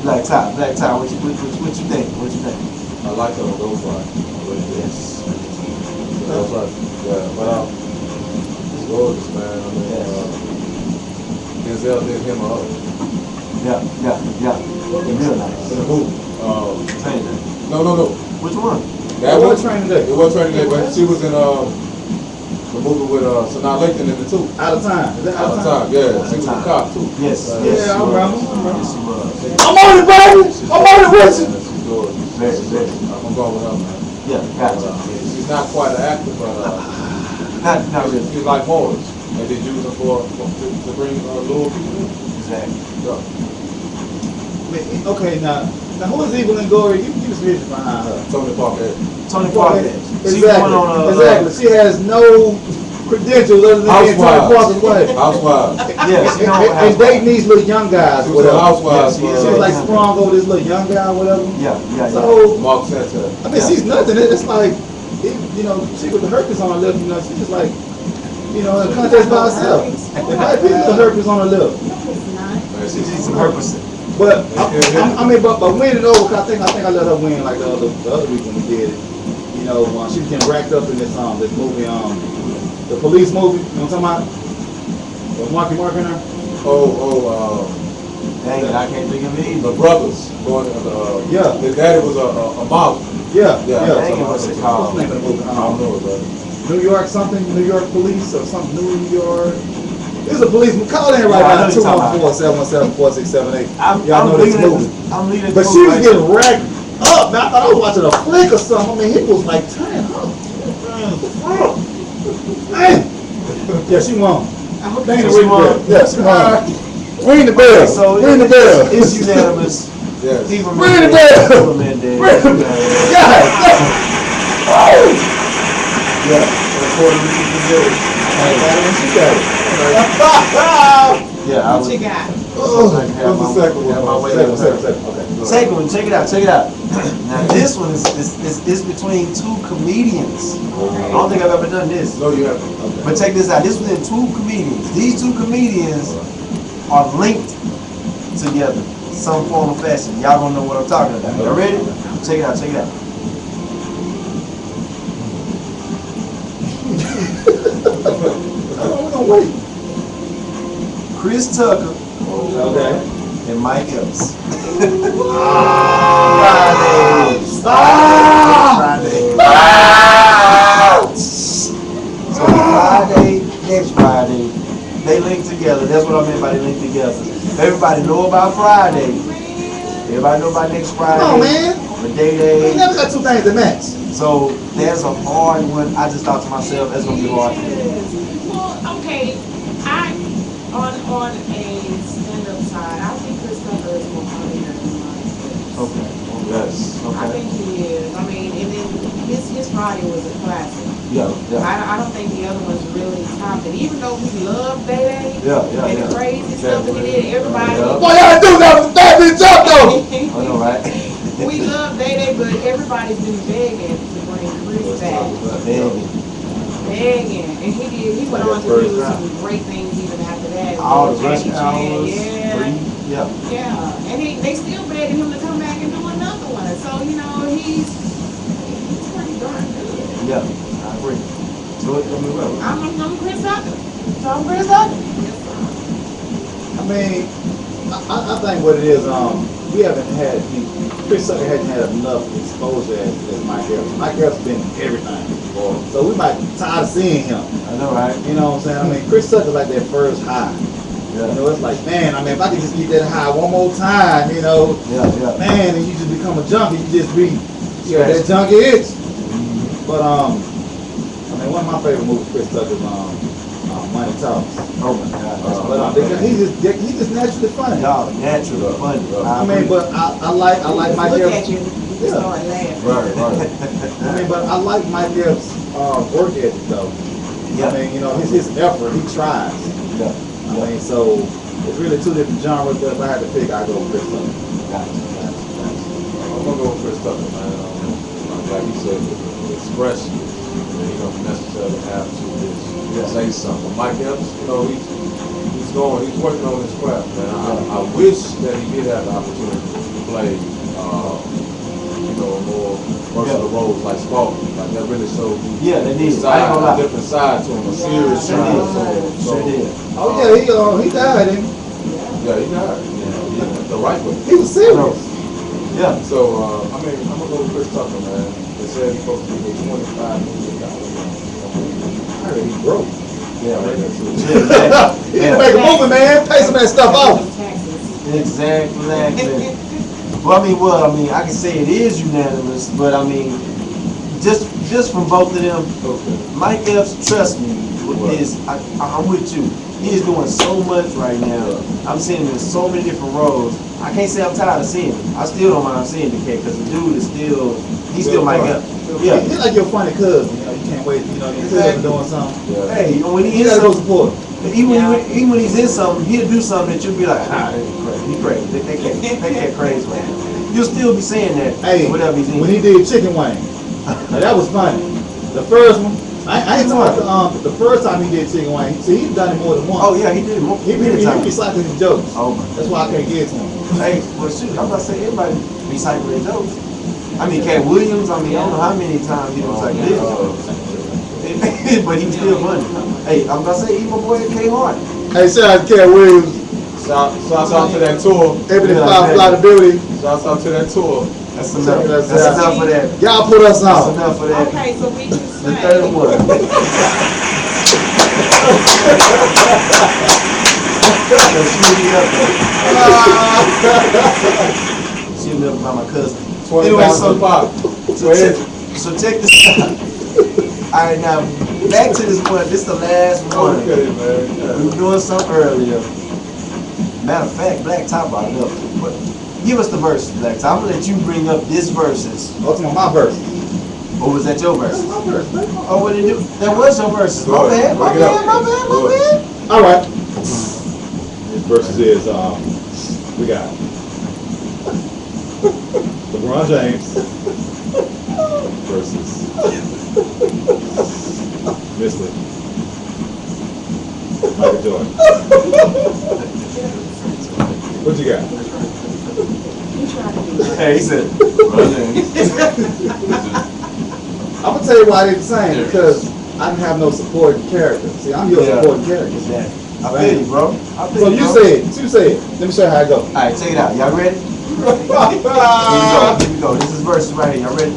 Black tie. What you think? What you think? I like her on those lines. Yes. That's right. Yeah, but it's gorgeous, man. I mean, Denzel did him up. Yeah. Real nice. In the movie. Training day. No. Which one? That It was was Training Day. It was Training Day, but she was in the movie with Sanaa Lathan in it too. Out of time. Is that Out of time, yeah. She was a cop too. Yes. Yeah, I remember. Yes, she was. I'm on it, baby! I'm on it with you! She's gorgeous. Very. I'm going with her, man. Yeah, gotcha. She's not quite an actor, but Not really. she's like Morris. And they use her to bring little people in. Exactly. Yeah. Okay, now who is Eva Longoria? You was reason behind her. Tony Parker. Tony Parker. She Exactly. went on Exactly. She has no credentials other than being Tony Parker's wife. Housewives. Yes, you know. And dating these little young guys, She was a whatever. housewife. Yeah, She was like sprung over this little young guy, whatever. Yeah. So, Mark Santa. I mean, she's nothing. It's like, you know, she with the herpes on her lip, you know, she's just like, you know, in a contest by herself. It might be the herpes on her lip. She needs some purpose. But I mean, but winning over, 'cause I think I let her win like the other week when we did it. You know, she was getting racked up in this movie, the police movie. You know what I'm talking about? With Marky Mark in her. Dang it, I can't think of it either. The brothers going. Yeah. His daddy was a model. Yeah. Dang it, what's it called? What's the name of the movie? I don't know, brother. New York something, New York Police or something, New York. This is a policeman. Call in right Yeah, I now, know you're talking about. 214-717-4678. I'm Y'all know this leaving movie. I'm leaving But this she movie was right getting racked up. Man, I thought I was watching a flick or something. I mean, he was like, turn up. Man. Yeah, she won. Dana She won. Yeah, she won. Ring the bell. So Ring the bell. it's unanimous. Yes. People Ring the bell. Ring the God. Yeah. Puerto Rican village. Hey, man, she got it. Yeah, I What was. you got? What's the second one? Second. Okay. Second one, check it out. Now this one is between two comedians. I don't think I've ever done this. No, you haven't. But check this out. This was in two comedians. These two comedians are linked together, some form of fashion. Y'all gonna know what I'm talking about. Y'all ready? Check it out. We're gonna wait. Chris Tucker Okay. and Mike Epps. Friday. So next Friday, they link together. That's what I meant by they link together. Everybody know about Friday. Everybody know about next Friday. Come on, man. The day. We never got two things to match. So there's a hard one. I just thought to myself, that's gonna be hard to do. Well, okay, on a stand-up side, I think Chris Tucker is more funnier than Mike. Okay. Yes. I think he is. I mean, and then his Friday was a classic. Yeah. I don't think the other one's really topped it. Even though we love Day Yeah. and the crazy stuff that he did, everybody. Yeah. Boy, y'all do that bitch up though. I know, right? We love Day, but everybody's been begging to bring Chris back. Begging. And he went on to do some great things even after that. All the Jackie rush Chan, hours. yeah. Free. Yeah. Yeah. And they still begging him to come back and do another one. So, you know, he's pretty darn good. Yeah. I agree. So it's gonna be well. I'm Chris Tucker. So I'm Chris Tucker. I mean, I think what it is, we haven't had, Chris Tucker hasn't had enough exposure as Mike Epps. Mike Epps been in everything before, so we might be tired of seeing him. I know, right? You know what I'm saying? I mean, Chris Tucker like that first high. Yeah. You know, it's like, man, I mean, if I could just get that high one more time, you know, Yeah. man, and you just become a junkie, you just be, that junkie itch. But, I mean, one of my favorite movies, Chris Tucker's, Money Talks. Oh my God. But he's just naturally funny. Y'all naturally funny. I mean, but I like Mike Look Epps. at you, you start laughing. Right. I mean, but I like Mike Epps' work ethic though. Yeah. I mean, you know, his effort, he tries. Yeah. I mean, so it's really two different genres. But if I had to pick, I'd go with Chris Tucker. Gotcha. I'm gonna go with Chris Tucker, man. Like you said, the expression, you don't necessarily have to just say something. Mike Epps, you know, he's working on his craft, man. I wish that he did have the opportunity to play, you know, more versatile roles like Sparky. Like that really showed you Yeah, they did. side, a different side to him, a serious Sure side. did. Sure did. Oh yeah, he died. Didn't he? Yeah, he died. Yeah, the right way. He was serious. Yeah. So, I mean, I'm gonna go with Chris Tucker, man. They said he's supposed to be $25 million. I heard he broke. Yeah, right there too. He need to make a movie, man. Pay some of that stuff off. Taxes. Exactly. Well, I mean, I can say it is unanimous, but I mean, just from both of them, Okay. Mike Epps, trust me, I'm with you. He is doing so much right now. I'm seeing him in so many different roles. I can't say I'm tired of seeing him. I still don't mind seeing the cat because the dude is he's still Mike Epps. Yeah. He's like your funny cousin. You know, you can't wait. You know, you feel doing something. Yeah. Hey, when he You is gotta go something, support him. even when he's in something, he'll do something that you'll be like, ah, he crazy. They can't crazy, man. You'll still be saying that. Hey, whatever he's in. when he did chicken wing, now that was funny. The first one, I ain't talking about the first time he did chicken wing. See, he's done it more than once. Oh yeah, he did it more. He be recycling his jokes. Oh my. That's why I can't get to him. Hey, well shoot, I'm about to say everybody recycle their jokes. I mean, Cat Williams. I mean, I don't know how many times he recycled his. But he was still funny. Hey, I'm about to say, even my boy K Hart. Hey, shout out to Cat Williams. Shout out to that tour. Ebony Flyability. Shout out to that tour. That's enough. That's enough for that. Y'all put us That's on. enough for that. Okay, so we just The say. third one. She'll be up by my cousin. Anyway, so check this out. Alright, now back to this one. This is the last one. Okay, man. We were doing something earlier. Matter of fact, Black Top brought it up. But give us the verses, Black Top. I'm gonna let you bring up this verses. Oh, it's my verse. Or was that your verse? That's my verse. Oh, what did you? That was your verses. My bad. My Bring it up. bad. My bad. All right. This verses is we got LeBron James versus Mr. Michael Jordan. What you got? Hey, he said. I'm gonna tell you why they the same because I didn't have no supporting character. See, I'm your supporting character. Exactly. I feel you, bro. I feel So you, you bro. say it. Let me show you how it goes. All right, check it out. Y'all ready? Here we go. This is verses right here. Y'all ready?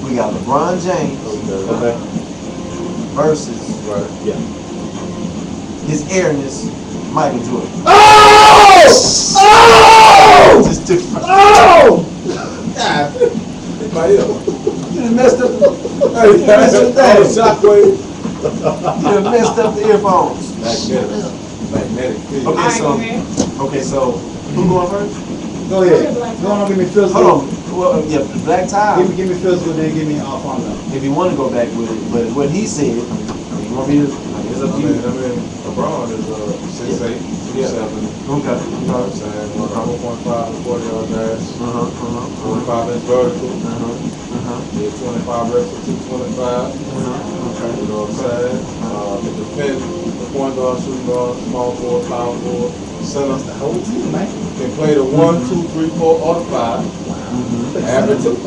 We got LeBron James Okay. versus Yeah. his airness, Michael Jordan. Oh! Oh! Just different. Oh! God. You done messed up. You done messed up the Shockwave. You done messed up the earphones. Magnetic. Okay, so who going first? Go ahead. Go on, give me physical. Hold on. Well, yeah, the Black Tie. Give me physical, then give me off on them. If you want to go back with it, but what he said, you want me to? It's up to you. LeBron is 6'8", 2'7". Okay. You know what I'm saying? 1.5 to 40 yard dash. 45-inch vertical. Did 25 reps for 225. Okay. You know what I'm saying? It depends. The point guard, shooting guard, small forward, power forward, center. The whole team, man. Can play the 1, 2, 3, 4, or the 5. Average is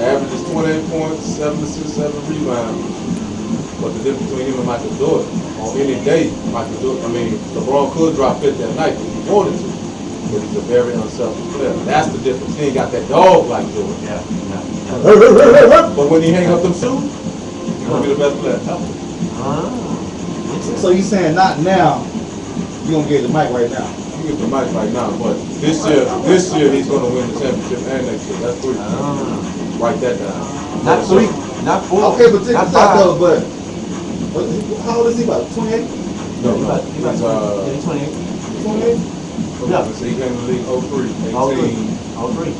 28 points, 7 assists, 7 rebounds. But the difference between him and Michael Jordan, on any day, LeBron could drop 50 at night if he wanted to. But he's a very unselfish player. That's the difference. He ain't got that dog like Jordan. Yeah. But when he hang up them shoes, he's gonna be the best player ever. So you saying not now? You gonna get the mic right now? You get the mic right now, but this year he's gonna win the championship and next year. That's 3. Write that down. Not 3, not 4. Okay, but check not this out 5. though. But how old is he? About 28? No, He's 28. 28? Yeah. So he came in the league 03, 18, 03.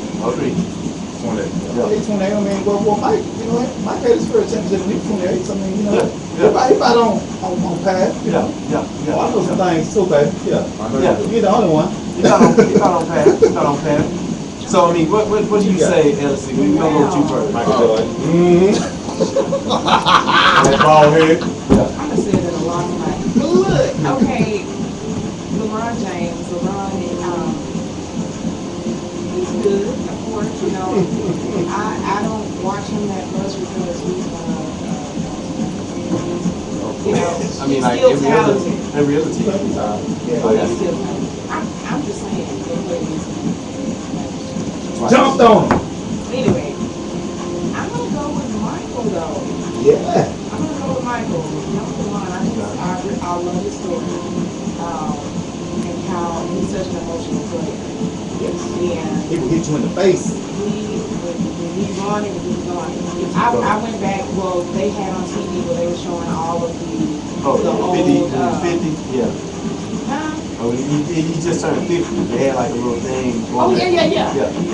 28. Yeah. 28. I mean, well, Mike, you know, Mike had his first championship when he was 28. So I mean, you know, Yeah. if I don't on path, Yeah. well, I know some things too, baby. Yeah. I know Yeah. you do. You're the only one. You're not on path. So I mean, what do you say, Ellacey? We're gonna go with you first. Michael Jordan. That ball head. I done said it a long time. But look, okay, LeBron James, he's good, of course, you know. I don't watch him that much because he's you know, I mean, like still every talented. other team. Yeah, he's still talented. I'm just saying, they play these Jumped on him. Anyway, I'm gonna go with Michael though. Yeah. I'm gonna go with Michael. Number one, I love his story. And how he's such an emotional player. Yes. And He will hit you in the face. when he's on it, he's on it. I went back, well, they had on TV where they were showing all of the old, 50, yeah. huh? Oh, he just turned 50. They had like a little thing. Oh yeah.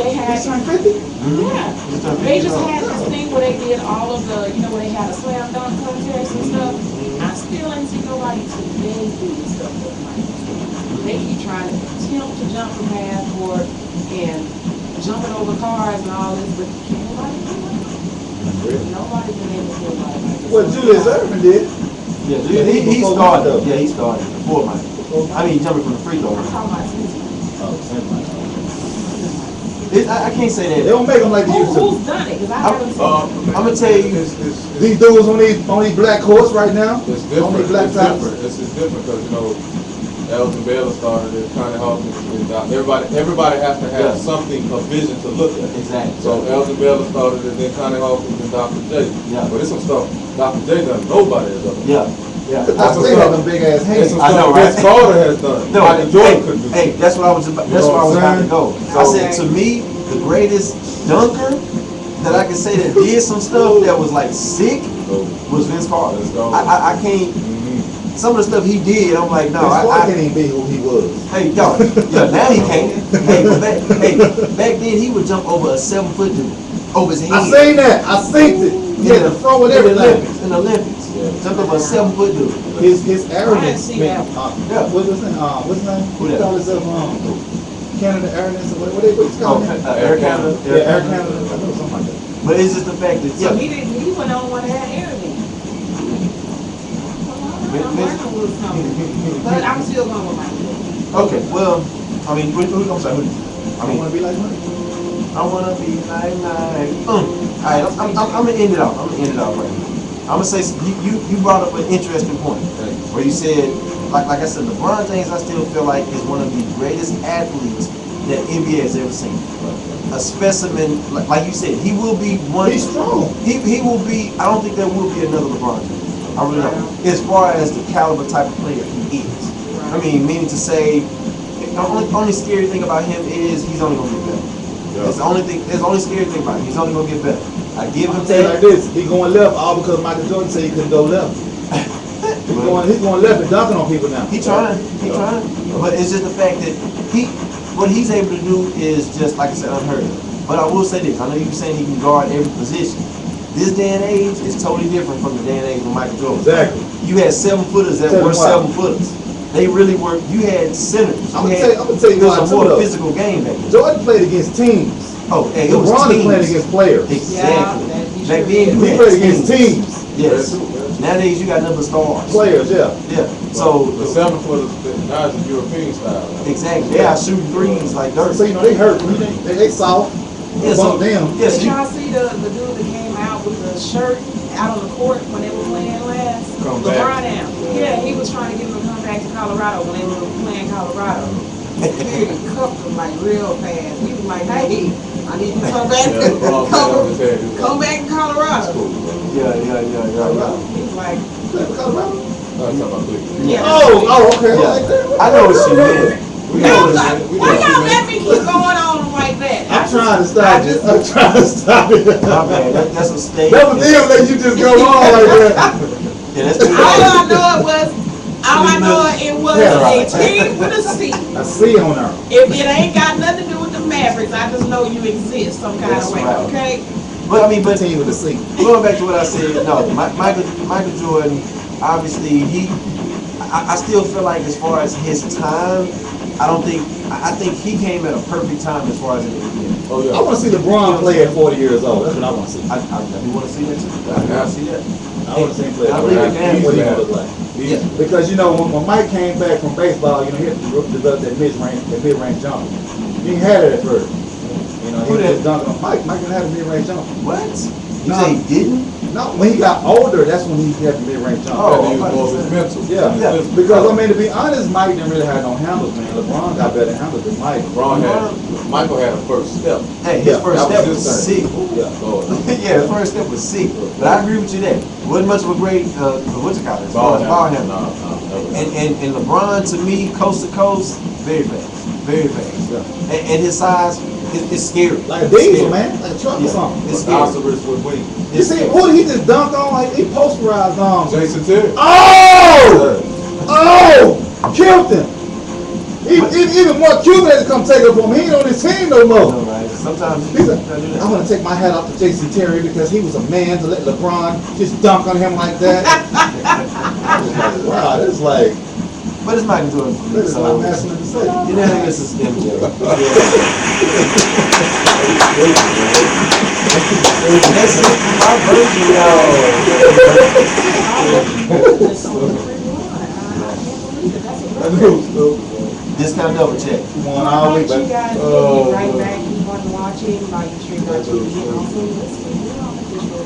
They had. He's turned 50? Yeah. Just turned 50 They just years old. had this thing where they did all of the, where they had a slam dunk contest and stuff. I still ain't seen nobody today do the stuff that Mike was doing. They keep trying to attempt to jump from half court and jumping over cars and all this, but can't nobody do it. Nobody been able to do it like that. Well, Julius Erving did. Yeah, he Before started. Mike, though. Yeah, he started before Mike. I mean, jumping from the free throw. I'm talking about Cincinnati. Oh, same Mike. I can't say They that. don't make them like they used to. Who's done it? Because I haven't seen it. I'm gonna tell you. These dudes on these black courts right now. It's On different. these black It's tops. different. It's different because Elton Baylor started it. Connie Hawkins and everybody has to have Yeah. something, a vision to look at. Exactly. So Elton Baylor started it, then Connie Hawkins and Dr. J. Yeah. But it's some stuff Dr. J done nobody has done. Yeah. That's they had them big ass It's hands. some I know, stuff right? Vince Carter has done. No, Michael Jordan couldn't do. hey, that's what I was about. That's You know where I was what about I'm to go. saying? I said to me, the greatest dunker that I can say that did some stuff that was like sick was Vince Carter. Let's go. I can't. Some of the stuff he did, I'm like, no, Vince Carter I can't even be who he was. hey, yo, yeah, now he can't. Hey, but back then he would jump over a 7-foot dude, over his head. I seen that. I seen it. He had the throw with in the everything. Olympics. In the Olympics, jumped over a 7-foot dude. His arrogance. see that. Yeah. What's his name? What's his name? Who He that? called himself Canada arrogance or what they call it? Air Canada. Yeah, Air Canada. I know something like that. But it's just the fact that So he went on one that had arrogance. I'm working with something. But I'm still going with my okay, well, I mean, I'm sorry. I don't want to be like Mike. I wanna be like Mike. Alright, I'm gonna end it off. Right now. I'm gonna say you brought up an interesting point where you said, like I said, LeBron James, I still feel like is one of the greatest athletes that NBA has ever seen. A specimen, like you said, he will be one. He's strong. He will be. I don't think there will be another LeBron James. I really don't. As far as the caliber type of player he is. I mean, meaning to say, the only scary thing about him is he's only gonna get better. That's the only thing. That's the only scary thing about him. He's only gonna get better. I give him Say it that. like this. He going left all because Michael Jordan said he couldn't go left. He's going left and dunking on people now. He trying. But it's just the fact that what he's able to do is just, like I said, unheard of. But I will say this. I know you were saying he can guard every position. This day and age is totally different from the day and age of Michael Jordan. Exactly. You had 7-footers that were 7-footers. They really were. You had centers. I'm gonna tell you it was why a too, more though. physical game back then. Jordan played against teams. Oh, hey, it was LeBron is teams. playing against players. Exactly. Yeah, he Back sure then, is. you He had played against teams. Yes. Nowadays, you got number stars. Players, yeah. Yeah. So the 7-footers, now it's a European style. exactly. They are shooting threes like dirt. So they hurt. They soft. Yeah, so, Bump them. yeah, so Did you, y'all see the dude that came out with the shirt out on the court when they were playing last? Come back. LeBron down. Yeah, he was trying to get him to come back to Colorado when they were playing Colorado. He cuffed him like real fast. He was like, hey, I need you to come back. Come back to Colorado. yeah. He was like, Colorado? yeah. Oh, okay. Yeah. I know what she meant. Y'all like, why y'all let me keep going on like that? I'm trying to stop it. I'm trying to stop it. My bad. That's a state. That was them that you just go on like that. Yeah, that's too All I bad. know it was a team with a C. I see on her. If it ain't got nothing to do with the Mavericks, I just know you exist some kind That's of way, right. okay? But I mean, but Team with a C. going back to what I said, no, Michael Jordan, obviously I still feel like as far as his time, I think he came at a perfect time as far as it is. Oh yeah. I want to see LeBron play at 40 years old. That's what I want to see. I definitely want to see that too. I want to see that. I want to see him play I at believe 40 it can. What he gonna look like? Yeah. Because when Mike came back from baseball, he had to develop that mid-range jump. He ain't had it at first. He Who was that? just dunking on Mike. Mike didn't have a mid-range jump. What? You No. say he didn't? No, when he got older, that's when he had the mid-range jump. Oh, He was more of his mental. Yeah, Yeah. because to be honest, Mike didn't really have no handles, man. LeBron got better handles than Mike. Michael had a first step. Hey, his Yeah, first that step was was his sick. Yeah. Lord. Yeah, his first step was sick. But I agree with you there. Wasn't much of a great what you call it? Ball Ball handler. handler. And LeBron to me, coast to coast, very fast. Very fast. Yeah. And his size is scary. Like a It's diesel, scary. man, like a truck or something. It's scary. Oscars with wings. You see, who did he just dunked on? Like he posterized on. Jason Terry. Oh! Oh! Killed him. Even more Cuban had to come take it from him. He ain't on his team no more. No, right? Sometimes He's like, I want to take my hat off to Jason Terry because he was a man to let LeBron just dunk on him like that. I was like, wow, that's like, but it's Michael Jordan for me. this is So my masculine to say. you know, this is MJ. That's my version, y'all. Discount double check. One all week, You but guys will be right back. Keep on watching by your stream TV. And also listening. We're on the digital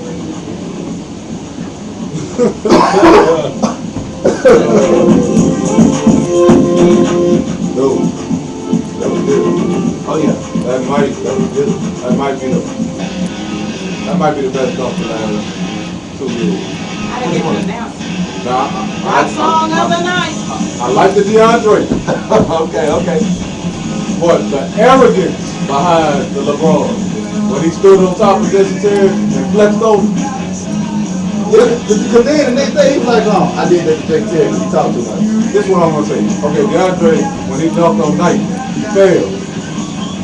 No, that was good. Oh yeah. That might be the best dunk for the last 2 years. I didn't get an announcement. Nah, Rock song of the night. I like the DeAndre. Okay. But the arrogance behind the LeBron when he stood on top of Jason Terry and flexed over. because then the next day he was like, I did that to Jason Terry because he talked too much. This is what I'm gonna say. Okay, DeAndre, when he dunked on Knight, he failed.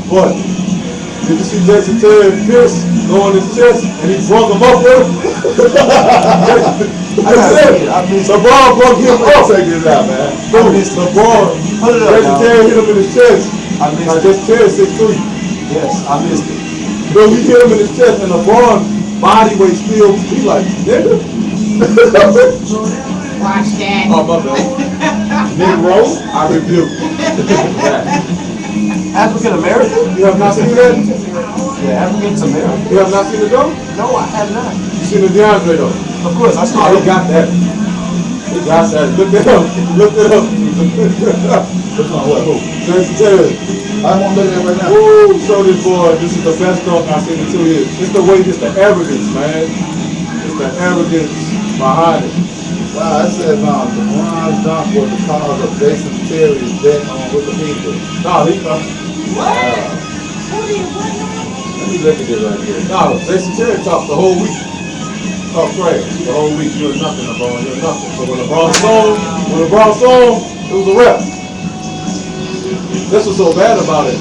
But did you see Jason Terry Pierce go on his chest and he broke him up with him? LeBron broke him up. Check this out, man. LeBron, Put it up, Jason y'all. Terry hit him in his chest. I missed it. Jason Terry 6'3". Yes, I missed it. Bro, he hit him in his chest and LeBron body weight still, he like, nigga. Watch that. Oh, my bad. Negro, I rebuke. African American? You have not seen that? Yeah, African American. You have not seen the dunk? No, I have not. You seen the DeAndre though? Of course, I Oh, saw he it. got that. He got that. Look it up. Look it up. Which one? What? Who? Jason Terry. I want to look at it right now. Woo! Show this boy. This is the best dunk I've seen in 2 years. It's the way, it's the arrogance, man. It's the arrogance behind it. Wow, it says LeBron's dunk was the cause of Jason Terry's death on Wikipedia. No, he. What? Who did what now? Let me look at it right here. No, Jason Terry talked the whole week. Talk trash the whole week. You're nothing, LeBron. You're nothing. So when LeBron saw him, it was a rep. This was so bad about it.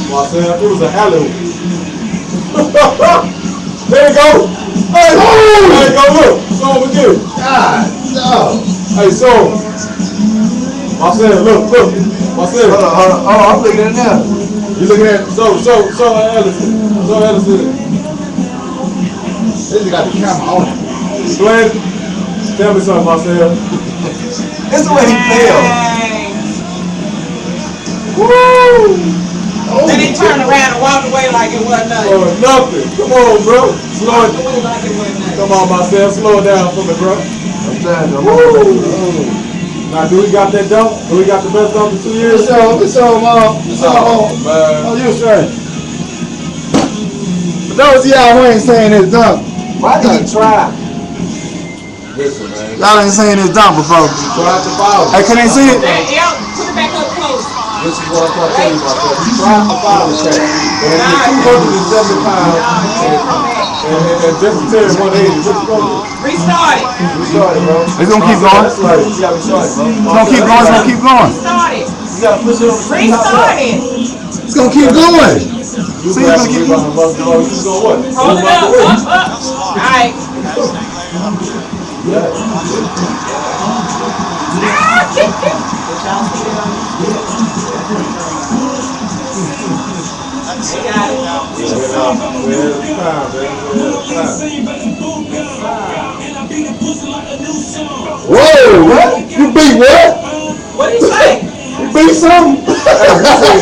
Well, I said it was an alley. There you go. Hey, there you go. Look, show him again. God, no. Hey, so I said, look. I said, Hold on. Oh, I'm looking at it now. you looking at so Ellacey. So Ellacey. This got the camera on him. Glenn, tell me something, Marcel. It's the way he fell. Woo! Then he turned around and walked away like it wasn't nothing. Oh, nothing. Come on, bro. Slow Walked it. away like it wasn't nothing. Come on, Marcel. Slow it down for me, bro. I'm trying to. Woo! Now, do we got that dunk? Do we got the best dunk in 2 years? It's all Man. you straight. For those of y'all who ain't saying this dunk, Why did he try? Listen, man. y'all ain't saying this dunk before. Try to foul. Hey, can they see it? Hey, yo, put it back up close. This is what I'm trying to tell you about that. He tried to foul the shot. And he's 270 pounds. And Jason Terry 180. What you gonna do? Restart it. We started, bro. It's gonna keep going. That's like, You gotta restart it, bro. It's gonna keep going. It's gonna keep going. Restart it. You gotta push it on the Restart it. It's gonna keep going. you See, it's grab gonna the keep rebound and bust it off. You gonna what? Hold it up. All right. Whoa, what? You beat what? What did he say? You beat something?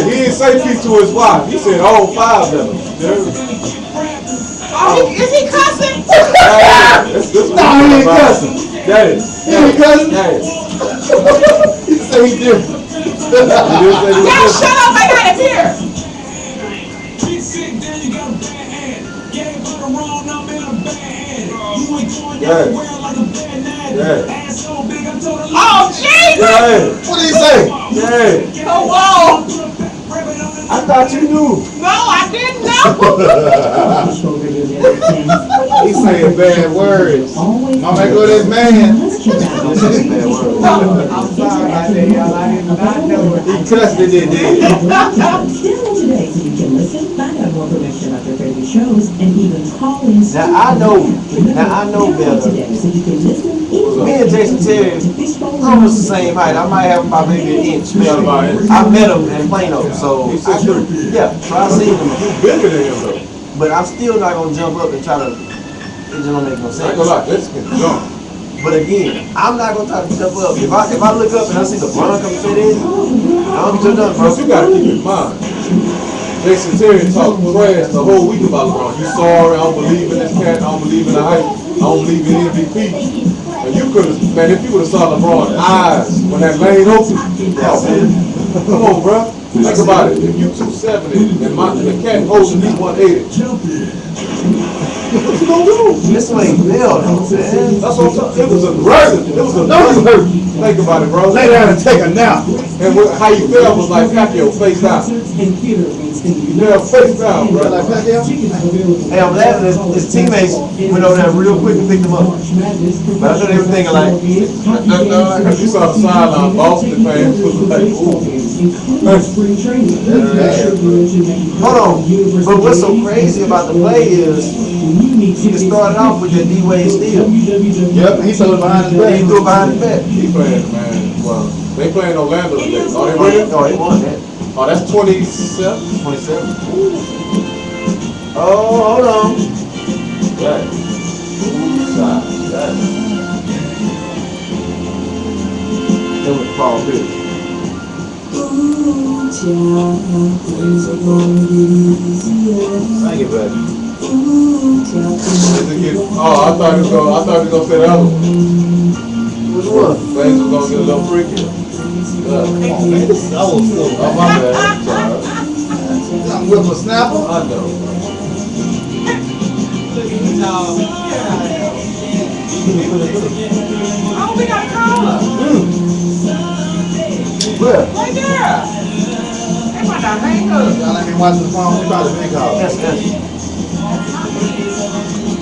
He didn't say peace to his wife. He said all 5 of them. Oh, is he cussing? No, he ain't cussing. Daddy. He ain't cussing. Daddy. He said he different. Y'all shut up. I got it here. Oh, Jesus. Yeah. What did he say? Yeah. Oh, whoa. I thought you knew. No, I didn't know. He saying bad words. Mama, go this man. Don't say bad words. I'm sorry, I did, y'all. I did not know it. He cussed it, did. Download today so you can listen, find out more information about your favorite shows, and even call in. Now I know better. Today so you can listen. Me and Jason Terry almost the same height. I might have about maybe an inch. I met him in Plano, so He's 6'3". yeah, so I seen him. You bigger than him though. But I'm still not gonna jump up and try to. It just don't make no I ain't sense. gonna lie, this can jump. But again, I'm not gonna try to jump up. If I look up and I see LeBron come fit in, I'm just done, bro. But you gotta keep in mind, Jason Terry talked trash the whole week about LeBron. You sorry, I don't believe in this cat, I don't believe in the hype, I don't believe in MVP. And you could've, man, if you would've saw LeBron's eyes when that lane opened, come on, bro. Think about it. If you 270 and the cat holding me 180, what you gonna do? This one ain't real, though, man. That's what I'm talking. It was aggressive. It was aggressive. Think about it, bro. Lay down and take a nap. And how you felt was like Pacquiao face down. Yeah, face down, bro. Like Pacquiao? Hey, I'm laughing at his teammates went over there real quick and picked him up. But I know they were thinking like, Cause you saw the sideline, Boston fans was like, ooh. hold on. But what's so crazy about the play is he started off with that D-Wade steal. Yep, he threw it behind his He back. threw it behind the back. He playing, man. Well, they playing Orlando today. Oh, they winning? Oh, he won that. Oh, that's 27. 27. Oh, hold on. Right. That was Paul Pierce. Thank you, baby. Oh, I thought he was gonna say the other one. Which one? Things was gonna get a little freaky. Come on, man. This is old school. Oh, my bad. I'm sorry. I'm with a snapper. I know. Oh, we got a caller. Where? Right there. They might not hang up. Y'all let me watch the phone. We probably been called. Yes.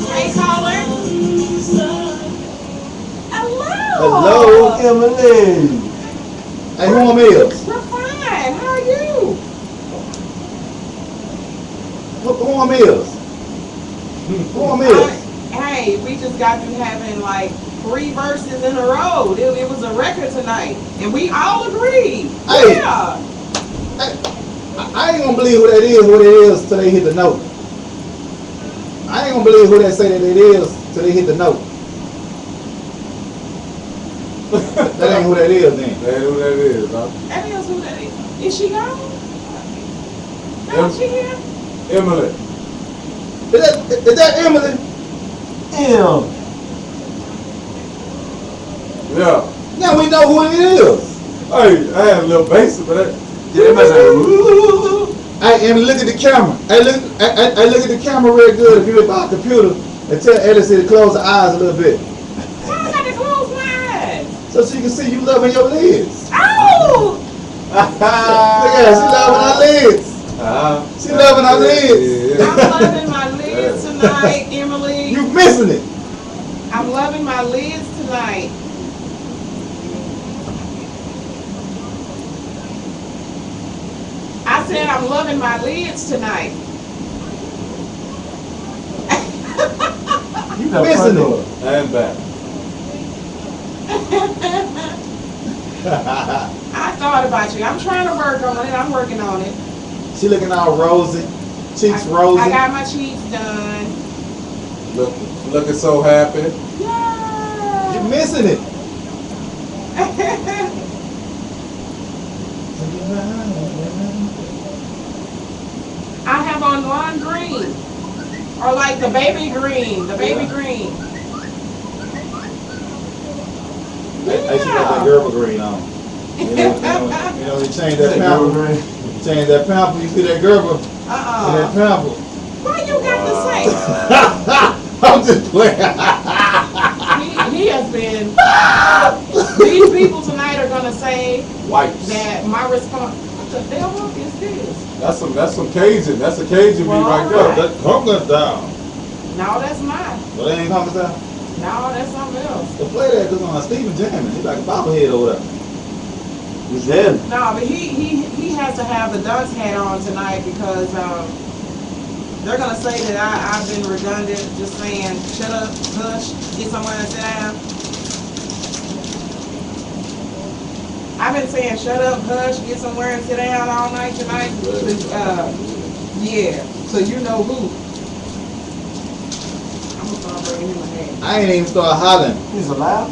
Hey, caller. Hello. Emily. Hey, who am Mills? We're fine. How are you? Who am Mills? Who am Mills? Hey, we just got through having like 3 verses in a row. It was a record tonight, and we all agreed. Hey. Yeah. I ain't gonna believe who that is, what it is, till they hit the note. I ain't gonna believe who that say that it is till they hit the note. That ain't who that is then. That ain't who that is, huh? That is who that is. Is she gone? No, she here. Emily. Is that Emily? Damn. Yeah. Now we know who it is. Hey, I had a little basic, but that. Yeah, they must have. Hey, Emily, look at the camera. Hey, look at the camera real good if you're about the computer and tell Ellacey to close her eyes a little bit. Why I got to close my eyes? So she can see you loving your lids. Oh! Look at her, she loving her lids. She loving her lids. I'm loving my lids tonight, Emily. You missing it. I'm loving my lids tonight. I said I'm loving my lids tonight. You got Missing front it. door. And back. I thought about you. I'm trying to work on it. I'm working on it. She looking all rosy, cheeks rosy. I got my cheeks done. Looking so happy. Yeah. You missing it. I have on lime green. Or like the baby green. The baby green. Hey, she got that Gerber green on. You know, you change that pamper. You change that pamper, you see that Gerber in that pamper. Why you got to say? I'm just playing. He has been. These people tonight are gonna say Wipes. that my response. the devil is this? That's some Cajun. That's a Cajun beat right there. That conga's down. No, that's mine. But they ain't conga's down. No, that's something else. The play that goes on Stephen jamming. He's like a bobblehead over there. Who's there? No, but he has to have the dunce hat on tonight because they're gonna say that I've been redundant, just saying shut up, hush, get somewhere and sit down. I've been saying shut up, hush, get somewhere and sit down all night tonight. Yeah, so you know who. I'm gonna start bringing him a hat. I ain't even start hollering. He's alive?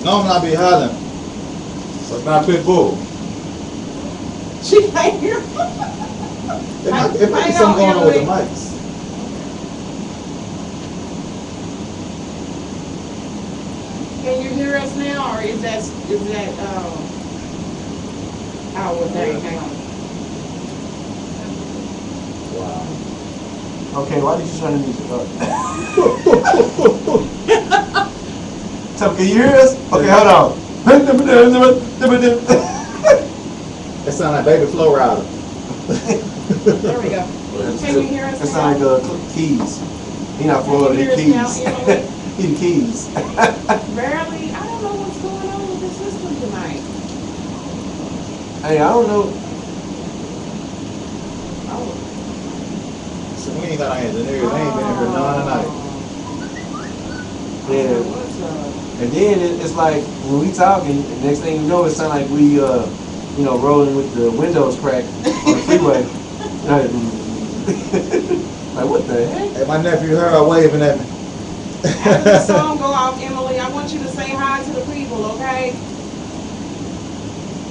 Normally I be hollering. But not Pitbull. She ain't here. It might be something going on with the mics. Can you hear us now, or is that oh, well, dang, hang on. Wow. Okay, why did you turn the music up? So, can you hear us? Okay, hold on. It sound like Baby Flow Rider. There we go. Can you hear us That now? sound like keys. He not Florida, he Can you hear us keys. now, Emily? He the keys. Barely. I don't know what's going on with the system tonight. Hey, I don't know. Oh. So we ain't got our engineers. They ain't been in here none tonight. Yeah. What's up? And then it's like when we talking, the next thing you know, it sound like we rolling with the windows cracked on the freeway. Like what the heck? Hey, my nephew Harold waving at me. After the song go off, Emily, I want you to say hi to the people, okay?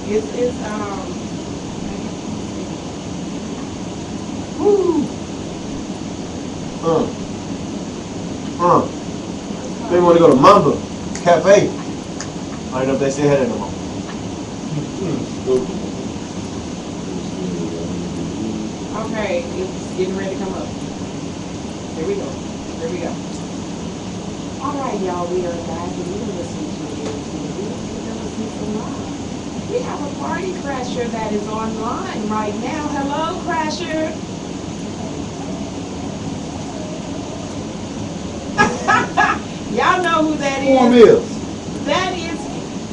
It's woo. They want to go to Mamba Cafe. I don't know if they still had it no more. Okay, it's getting ready to come up. Here we go. Here we go. All right, y'all, we are back and you're listening to Ellacey Selah. We have a party crasher that is online right now. Hello, crasher. Y'all know who that is. Warm Mills. That is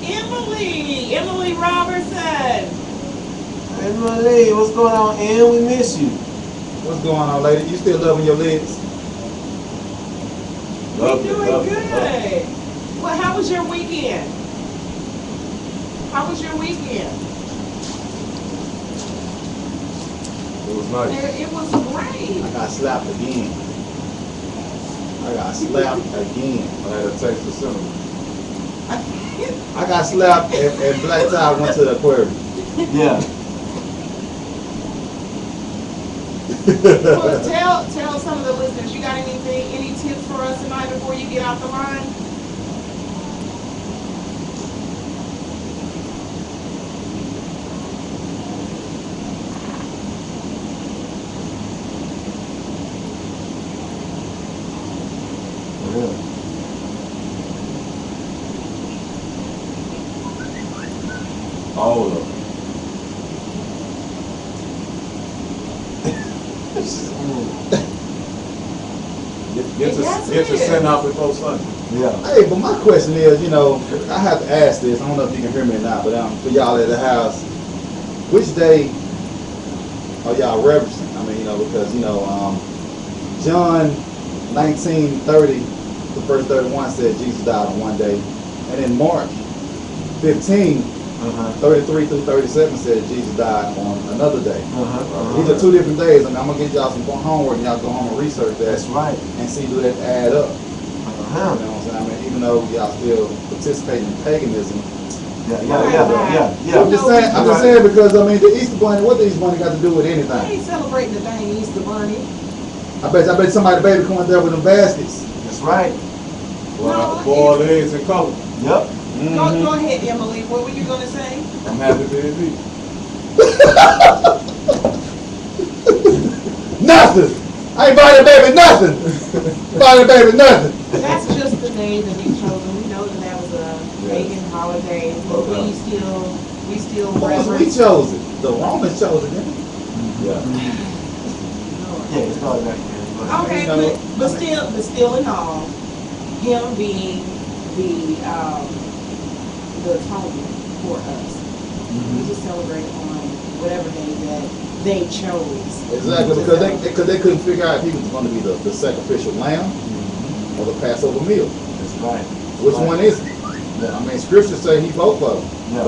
Emily Robertson. Emily, what's going on? And we miss you. What's going on, lady? You still loving your legs? We're doing good. Well, how was your weekend? How was your weekend? It was nice. It was great. I got slapped again. I got slapped again. I had a taste of cinnamon. I got slapped and Black Tie went to the aquarium. Yeah. Well, tell some of the listeners, you got any tips for us tonight before you get off the line? Yeah. All of them. Get your send out before Sunday. Yeah. Hey, but my question is, I have to ask this. I don't know if you can hear me or not, but for y'all at the house, which day are y'all referencing? I mean, because John 19:30, the first 31 said Jesus died on one day, and then Mark 15. 33 through 37 said Jesus died on another day. These are two different days. I mean, I'm going to get y'all some homework and y'all go home and research that. That's right. And see do that add up. You know what I'm saying? I mean, even though y'all still participating in paganism. Yeah. I'm just saying because, the Easter Bunny, what the Easter Bunny got to do with I anything? ain't celebrating the dang Easter Bunny. I bet somebody baby come there with them baskets. That's right. No, Boiled eggs and color. Yep. Go ahead, Emily. What were you going to say? I'm happy baby. Nothing. I ain't buying the baby nothing. Buying the baby nothing. That's just the day that we chosen. We know that was a pagan holiday, but we still Who was we reverence. chosen? the Romans chose it, didn't it? Yeah. Yeah, it started back then. Okay, but still in all, him being the atonement for us. We just celebrate on whatever day that they chose. Exactly, because they couldn't figure out if he was going to be the sacrificial lamb or the Passover meal. That's right. Which one is it? Yeah. I mean, scripture say he both of them. Yeah,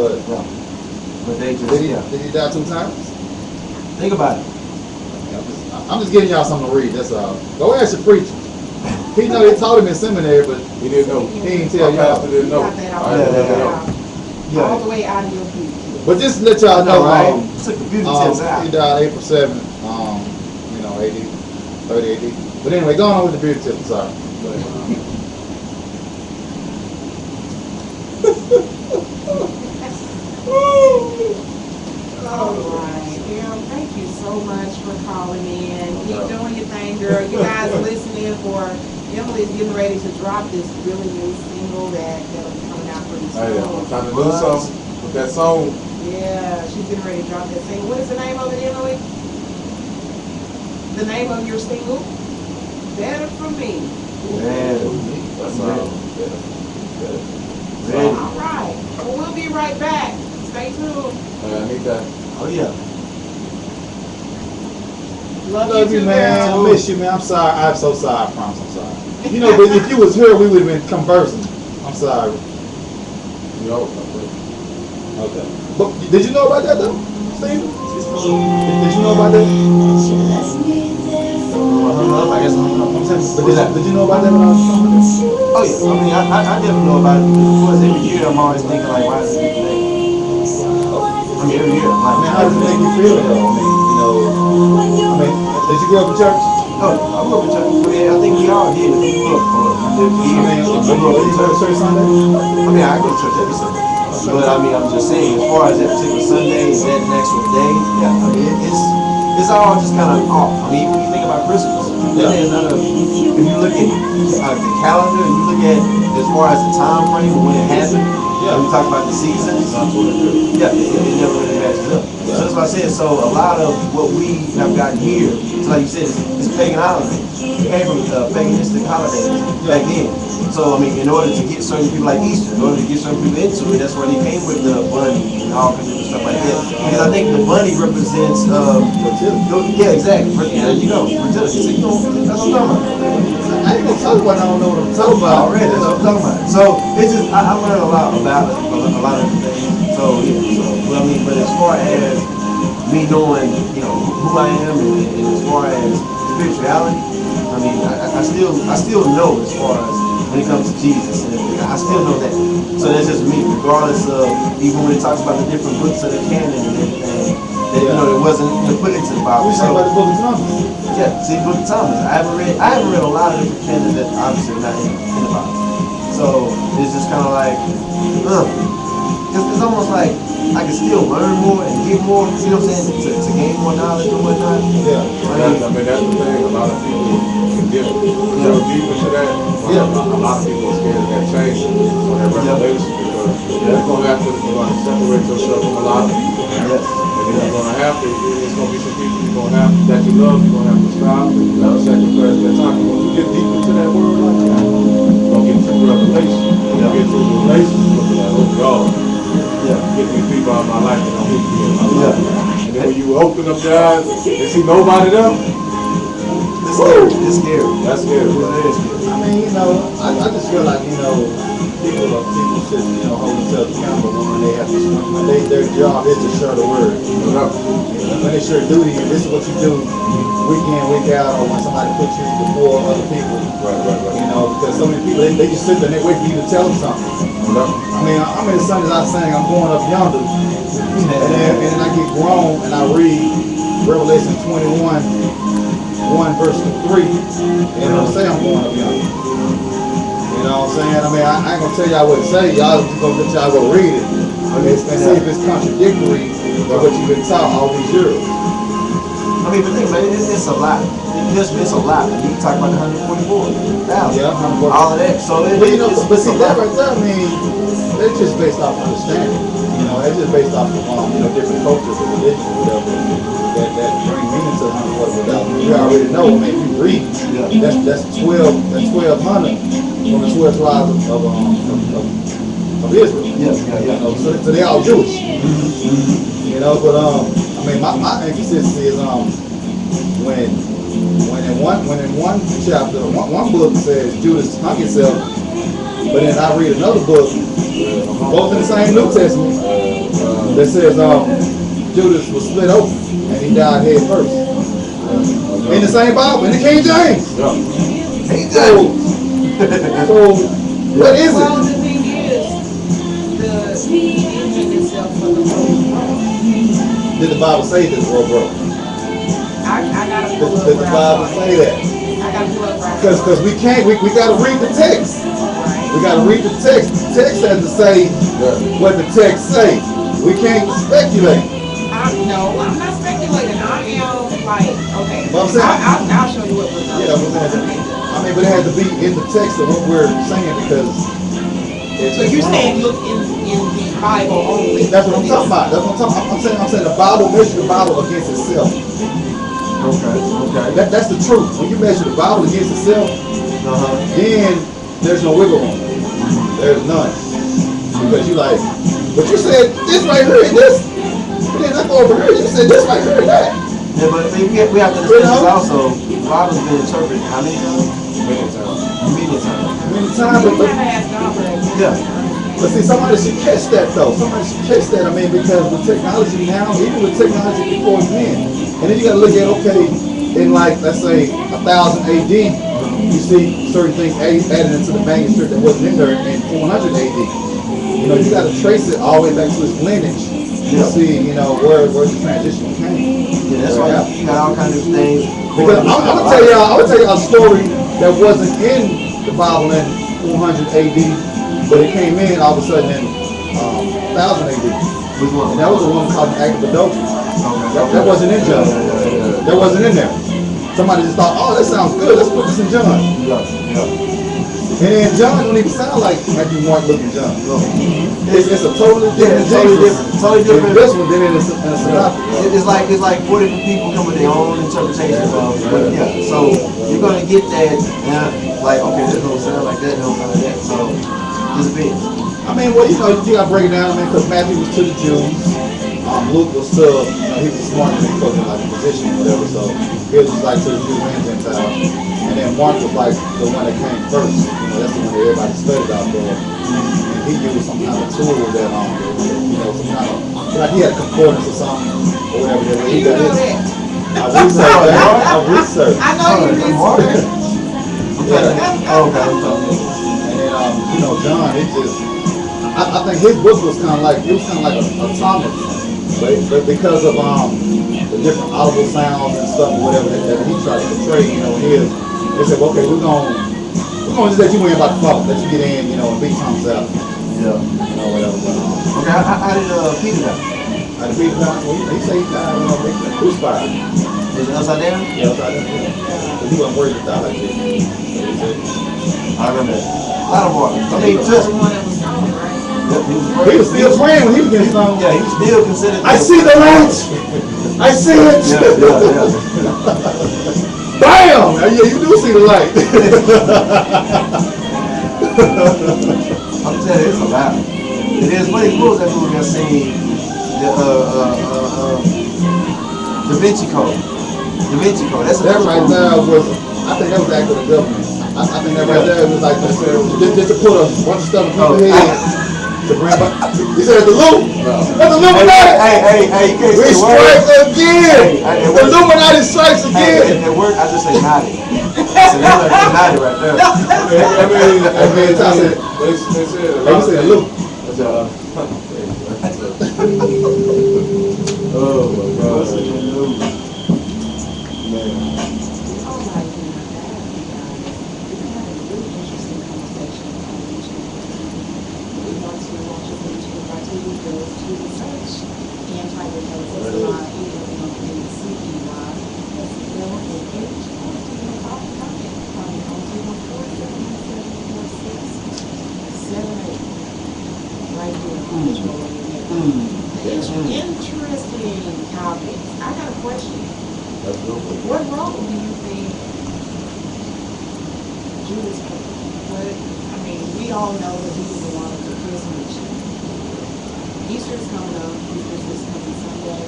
but they just, did he die 2 times? Think about it. I'm just giving y'all something to read, that's all. Go ask your preacher. He know they taught him in seminary, but He didn't know. he didn't tell My y'all. pastor didn't know. Got that I all, didn't Yeah, know. all the way out of your feet. But just to let y'all know, Took the beauty tips out. he died April 7th, 30 AD. But anyway, going on with the beauty tip, I'm sorry. All right, thank you so much for calling in. Keep doing your thing, girl. You guys listening for Emily's getting ready to drop this really new single that'll be coming out pretty soon. Hey, I'm trying to do something with that song. Yeah, she's getting ready to drop that single. What is the name of it, Emily? The name of your single? Better For Me. That's all. All right. Well, we'll be right back. Stay tuned. I need that. Oh yeah. Love Love you you, too, man. I girl. miss you, man. I'm sorry. I'm so sorry. I promise I'm sorry. You know, but if you was here, we would have been conversing. I'm sorry. Yo, Okay. But did you know about that, though, Steve? Did you know about that? I guess I'm saying. Did you know about that when I was talking? Oh yeah. I mean, I definitely know about it. Because of course, every year I'm always thinking like, why is it today? I mean, every year. I mean, how does it make you feel, though? I mean, did you grow up in church? No, I grew up in church. I mean, I think we all did. If we grew up, You go to church Sunday? I mean, I go to church every Sunday. But I mean, I'm just saying, as far as that particular Sunday, is that an actual day? Yeah, I mean, it's all just kind of off. I mean, even when you think about Christmas, that day is not a. If you look at the calendar, and you look at as far as the time frame when it happened, when we talk about the seasons, it never really matches up. So that's what I said. So a lot of what we have gotten here, it's like you said, it's pagan holidays. It came from paganistic holidays back then. So, I mean, in order to get certain people like Easter, in order to get certain people into it, that's why they came with the bunny and all kinds of stuff like that. Because I think the bunny represents, yeah, exactly. There you go, fertility. So, you know, that's what I'm talking about. I ain't gonna talk about it. I don't know what I'm talking about. Already, that's what I'm talking about. So, it's just, I learned a lot about it, a lot of things. So, yeah, but I mean, but as far as me knowing, you know, who I am and as far as spirituality, I mean, I still know as far as when it comes to Jesus and everything. I still know that. So that's just me, regardless of even when it talks about the different books of the canon and everything, that you know it wasn't put into the Bible. We talking about the book of Thomas. Yeah, see, Book of Thomas. I haven't read a lot of different canons that obviously are not in the Bible. So it's just kind of like, it's almost like I can still learn more and get more. You know what I'm saying? To gain more knowledge and whatnot. Yeah. I mean, that's the thing. A lot of people can get deep into that. A lot of people are scared of that change on that revelation because you're going to separate yourself from a lot of people. Yes. And then you're going to have to. It's going to be some people you're going to have that you love. You're going to have to stop. You're going to sacrifice that time. When you get deep into that word like that, you're going to get into revelation. You're going to get into the relationship with like, oh God. Yeah. Get these people out of my life and I need you in my life. And then when you open up your eyes and see nobody there, It's scary. that's scary. It's very scary. I mean, you know, I just feel like, you know, people should, you know, hold themselves accountable when they have to, when their job is to share the word. When they share duty, and this is what you do week in, week out, or when somebody puts you before other people. Right. You know, because so many people, they just sit there and they wait for you to tell them something. I mean, I'm in the Sundays I sing, I'm going up yonder, and then I get grown and I read Revelation 21, 1 verse 3, and it'll say I'm going up yonder. You know what I'm saying? I mean, I ain't gonna tell y'all what to say. Y'all just gonna let y'all go read it and see if it's contradictory to what you've been taught all these years. I mean, but think about it, it's a lot. It's a lot. You talk about the 144,000. Yeah, 144,000. All of that. So But you know, but see that right there, I mean, it's just based off understanding. You know, it's just based off of different cultures or religions or whatever that bring meaning to 144,000. We already know. I mean, if you read, that's 1,200 from the 12 tribes of Israel. So they all Jewish. But I mean, my emphasis is when in one chapter, one book says Judas hung himself, but then I read another book, both in the same New Testament, that says Judas was split open and he died head first. In the same Bible, in the King James. So what is Well, it? the thing is, he hanged himself for the world. Did the Bible say this world broke? I gotta pull up. Did the Bible say that? I gotta pull up right. Because we can't, we gotta read the text. We gotta read the text. The text has to say what the text say. We can't speculate. No, I'm not speculating. I am like, okay. Well, I'm saying, I'll show you what was up. yeah, I mean, but it has to be in the text of what we're saying because it's So you're wrong. saying look in the Bible only. That's what I'm talking about. That's what I'm talking about. I'm saying the Bible measures the Bible against itself. Okay. That's the truth. When you measure the Bible against itself, then there's no wiggle room. There's none. Because you like, but you said this right here and this. But then I go over here, you said this right here and that. Yeah, but we have to understand this also. The Bible's been interpreted how many times? Many times. Many times, You gotta ask God for that. Yeah. but see, somebody should catch that though. Somebody should catch that. I mean, because with technology now, even with technology before then, and then you gotta look at, okay, in like, let's say 1000 AD, you see certain things added into the manuscript that wasn't in there in 400 AD. You gotta trace it all the way back to its lineage to see, where the transition came. Yeah, that's why you got all kinds of things. Because I'm gonna tell y'all a story that wasn't in the Bible in 400 AD, but it came in all of a sudden in 1000 AD. Which one? And that was the one called the Act of Adultery. Okay. That wasn't in John. That wasn't in there. Somebody just thought, oh, that sounds good. Let's put this in John. And then John don't even sound like Matthew, Mark, Luke, and John. It's a totally different Totally different. this one than in a synoptic. It's like 4 different people come with their own interpretation of it. So you're gonna get that, like, okay, this don't sound like that, don't sound like that. So just be. I mean, well, you gotta break it down, because Matthew was to the Jews. Luke was to, he was smart and he was in like a position or whatever, so he was like to the Jews and Gentiles. And then Mark was like the one that came first. That's the one that everybody studied out there. And he used some kind of tool that, some kind of, like he had a concordance or something, or whatever. He You got know his. that. I researched. I know you research. Yeah. And then, John, it just, I think his book was kind of like, a Thomas, but because of the different audible sounds and stuff, or whatever that he tried to portray, they said, well, okay, we're gonna just let you in by default, let you get in, and beat Thomas out. Yeah. Whatever. But, Okay, how did Peter die? I beat him out. Well, he said he died, they crucified. Was it upside down? Yeah, upside down. Because he wasn't worried to die like this. I remember that. A lot of water. I mean, just. The one that was stoned, right? He was still praying when he was getting stoned. Yeah, he was still considered. I see the light. I see it. Yeah. Bam! Yeah, you do see the light. I'm telling you, it's a lot. It is. What was that movie I seen? Da Vinci Code. Da Vinci Code. That's That right there was, I think that was the act of the government. I think that right there was like just to put a bunch of stuff in people's heads. To bring back. He said the loop. That's the Illuminati. Hey, you can't We say strike word. again. The Illuminati strikes Hey, again. at work, I just say naughty. So that's like naughty right there. I mean, I said, They said the loop. Oh my God. Oh my Interesting topics. I got a question. That's real quick. What role do you think Judas played? I mean, we all know that he was the one with the Christmas. Easter's coming up. Easter's this coming Sunday.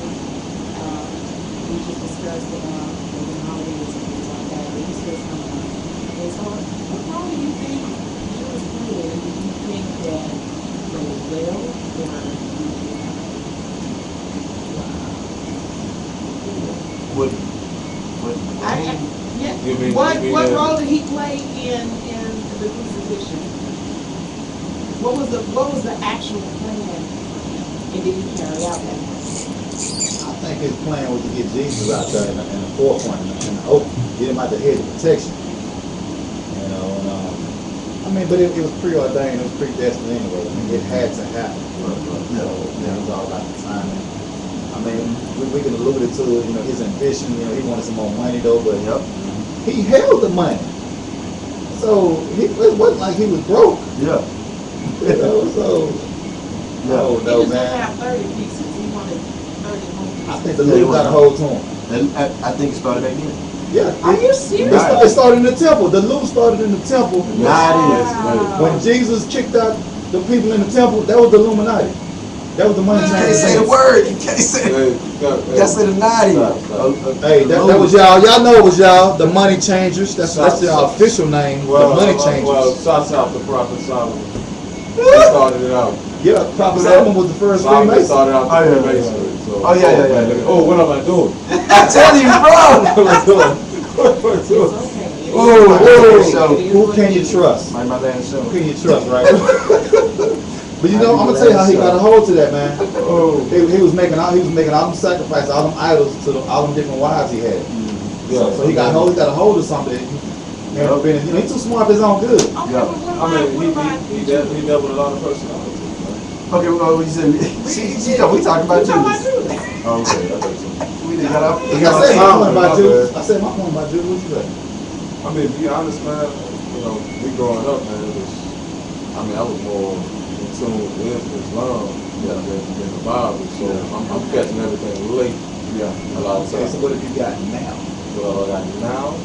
We just discussed the holidays and things like that. But Easter's coming up. And so, what role do you think Judas played? Do you think that played well, or What? yeah. You mean- What you mean what that- role did he play in the crucifixion? What was the actual plan, and did he carry out that plan? I think his plan was to get Jesus out there in the forefront, in the open, get him out the head of protection. You know, and, I mean, but it was preordained, it was predestined anyway. I mean, it had to happen. So, it was all about the timing. I mean, we can allude it to, his ambition. He wanted some more money though, but he held the money. So it wasn't like he was broke. Yeah. So He no, just didn't man. have 30 pieces. He wanted 30 more pieces. I think the Lord got a hold to him. And I think it started back then. Yeah. Are you serious? It started in the temple. The loot started in the temple. Now it is. Wow. When Jesus kicked out the people in the temple, that was the Illuminati. That was the money You changers. can't say the word. You can't say Hey, You gotta say the naughty. Hey, that was y'all. Y'all know it was y'all. The money changers. That's y'all official name. The money changers. Well, shouts out to Prophet Solomon. He started it out. Yeah, Prophet Solomon was the first Solomon Freemason. started out the Oh, yeah, Freemasonry. So, Oh, yeah. Oh, what am I doing? I tell you, bro. What am I doing? What am I It's doing? okay. Who can you trust? My last show. Who can you trust, right? But I'm gonna tell you how he got a hold to that, man. He was making all them sacrifices, all them idols to all them different wives he had. Yeah. So he got a hold of something. He's too smart for his own good. Okay, but I mean, he dealt with a lot of personalities. Okay, well, you said we talking about we talking about Judas. Judas. Oh, okay, I thought so. We done got off. I said my point about Judas. What you say? I mean, to be honest, man, me growing up, man, I was more in tune with Islam than the Bible, so I'm catching everything late. Yeah, a lot of times. So what have you got now? What I got now?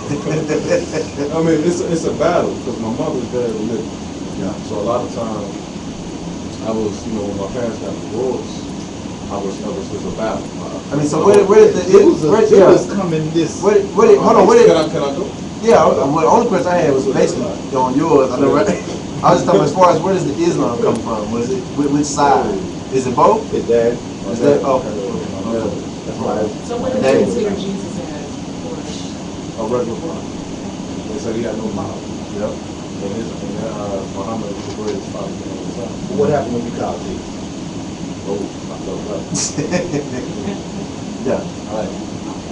I mean, it's a battle because my mother's very religious. Yeah. So a lot of times, I was, when my parents got divorced, it was a battle. I mean, so where did the Judas come in this? hold on, where did? Can I go? Yeah, the only question I had was basically on yours. I know, right? I was just talking as far as where does the Islam come from? Was it which side? Is it both? His dad. Is that okay? That's right. So what did they consider Jesus as? A regular prophet. They said he had no mouth. Yep. And Muhammad was the greatest prophet of all time. What happened when you called Jesus? Oh, I felt right. Yeah. All right.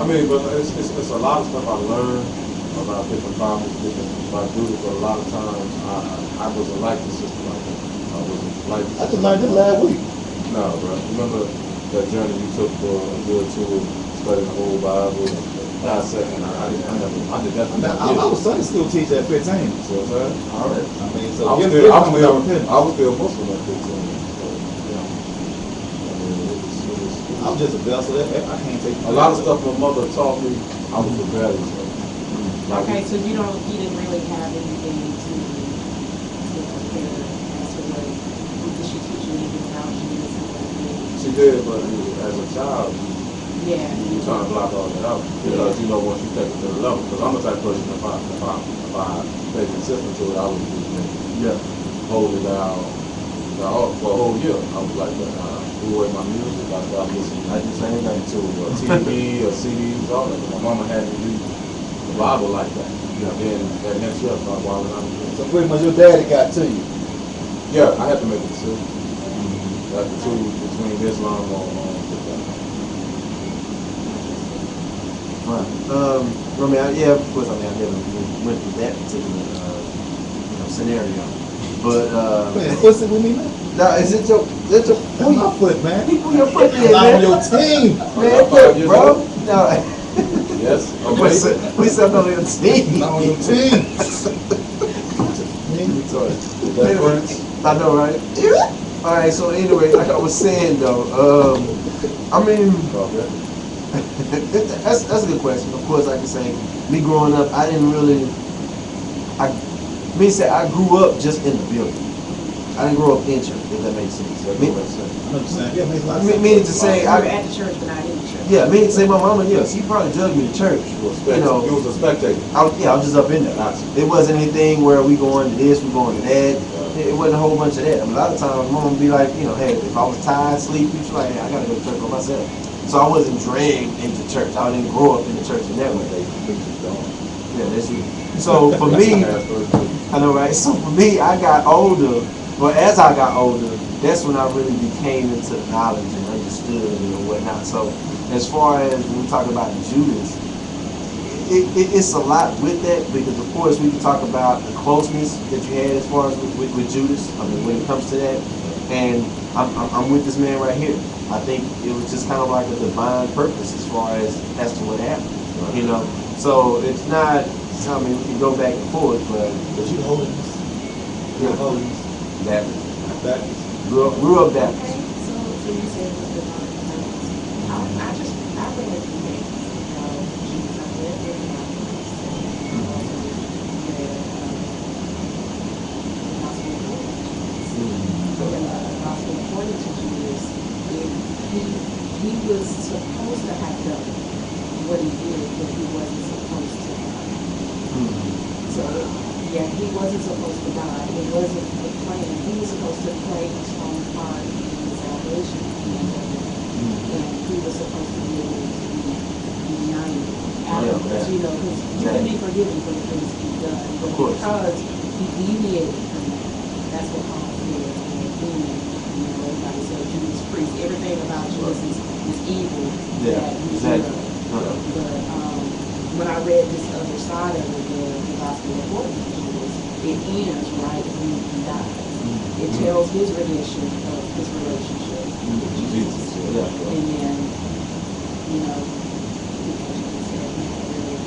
I mean, but it's a lot of stuff I learned about different prophets, different about Judas, but a lot of times I wasn't like the system like that. I wasn't like the I just system. learned this last week. No, bro. Remember that journey you took for a good tour, studying the whole Bible, and dissecting? I did that. I was Sunday school teacher at 15. So what's that? All right. I mean, so I was still Muslim at 15. So, yeah. I mean, I'm just a vessel. I can't take a lot of stuff my mother taught me, I was rebellious. Okay, so you didn't really have anything to compare as to what did she teach you anything about Jesus and what it is? She did, but as a child, Yeah. you trying to block all that out because once you take it to the level. Because I'm the type of person if I pay consistent to it, I would just hold it down. For a whole year, I was like, threw away my music. I started listening like the same thing to TV or CDs, all that. My mama had me read the Bible like that. Then that next year, I started wilding out. So pretty much your daddy got to you. Yeah, I had to make a decision. Like the two between Islam or Right. I mean, yeah, of course. I never went through that particular scenario, but Man, pussy with me, man. now is it your Pull your foot, man. people your foot I'm there, on man? your team. Man, look, bro. No, yes. we said on your team. I'm on your team. You Best friends? I know, right? All right. So anyway, like I was saying though, I mean, Okay. that's a good question. Of course, like I say, me growing up, I didn't really. I grew up just in the building. I didn't grow up in church, if that makes sense. Yeah, makes a lot of sense. Meaning to say, You were at the church, but not in the church. yeah, meaning to say, my mama, yeah, she probably drugged me to church. You was a spectator. I was just up in there. It wasn't anything where we going to this, we going to that. It wasn't a whole bunch of that. I mean, a lot of times, mom would be like, hey, if I was tired, sleepy, she's like, hey, I gotta go to church by myself. So I wasn't dragged into church. I didn't grow up in the church in that way. Yeah, that's it. So for me, I know, right? So for me, I got older. Well, as I got older, that's when I really became into the knowledge and understood and whatnot. So as far as when we talk about Judas, it's a lot with that because of course we can talk about the closeness that you had as far as with Judas. I mean, when it comes to that, and I'm with this man right here. I think it was just kind of like a divine purpose as far as to what happened. You know, so it's not. I mean, we can go back and forth, but you holiness. Yeah. Holiness. Baptist. Grew up Baptist. Okay, so you said it was divine purpose. I read a few things. Jesus, I read it in my books. And also read the gospel according to Jesus. So in the gospel according to Jesus, he was supposed to have done what he did, but he wasn't supposed to die. So yeah, he wasn't supposed to die. It wasn't the plan. He was supposed to play a strong part in the salvation plan. And he was supposed to be able to be united afterwards, you know, because you can be forgiven for the things he's done. But because he deviated from that, that's what Paul said. Everybody said Judas priest. Everything about Judas is evil. Yeah, exactly. But when I read this other side of it, the gospel according to Jesus, it ends right when he dies. It tells his rendition of his relationship with Jesus. And then, you know, because you said he had really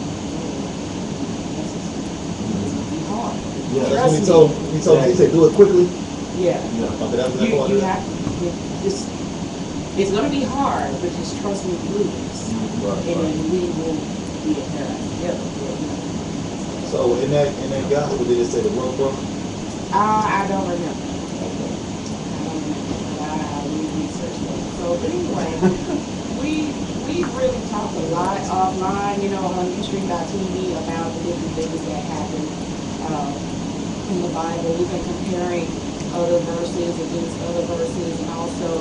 it's gonna be hard. Yeah, that's when he told me, he said, do it quickly. Yeah. Okay, that's that part. You have to, it's gonna be hard, but just trust me through this. And then we will be a paradise together. So in that gospel, did it say the world broke? I don't remember. I need research that. So anyway, we really talk a lot offline, you know, on Ustream.tv about the different things that happen in the Bible. We've been comparing other verses against other verses, and also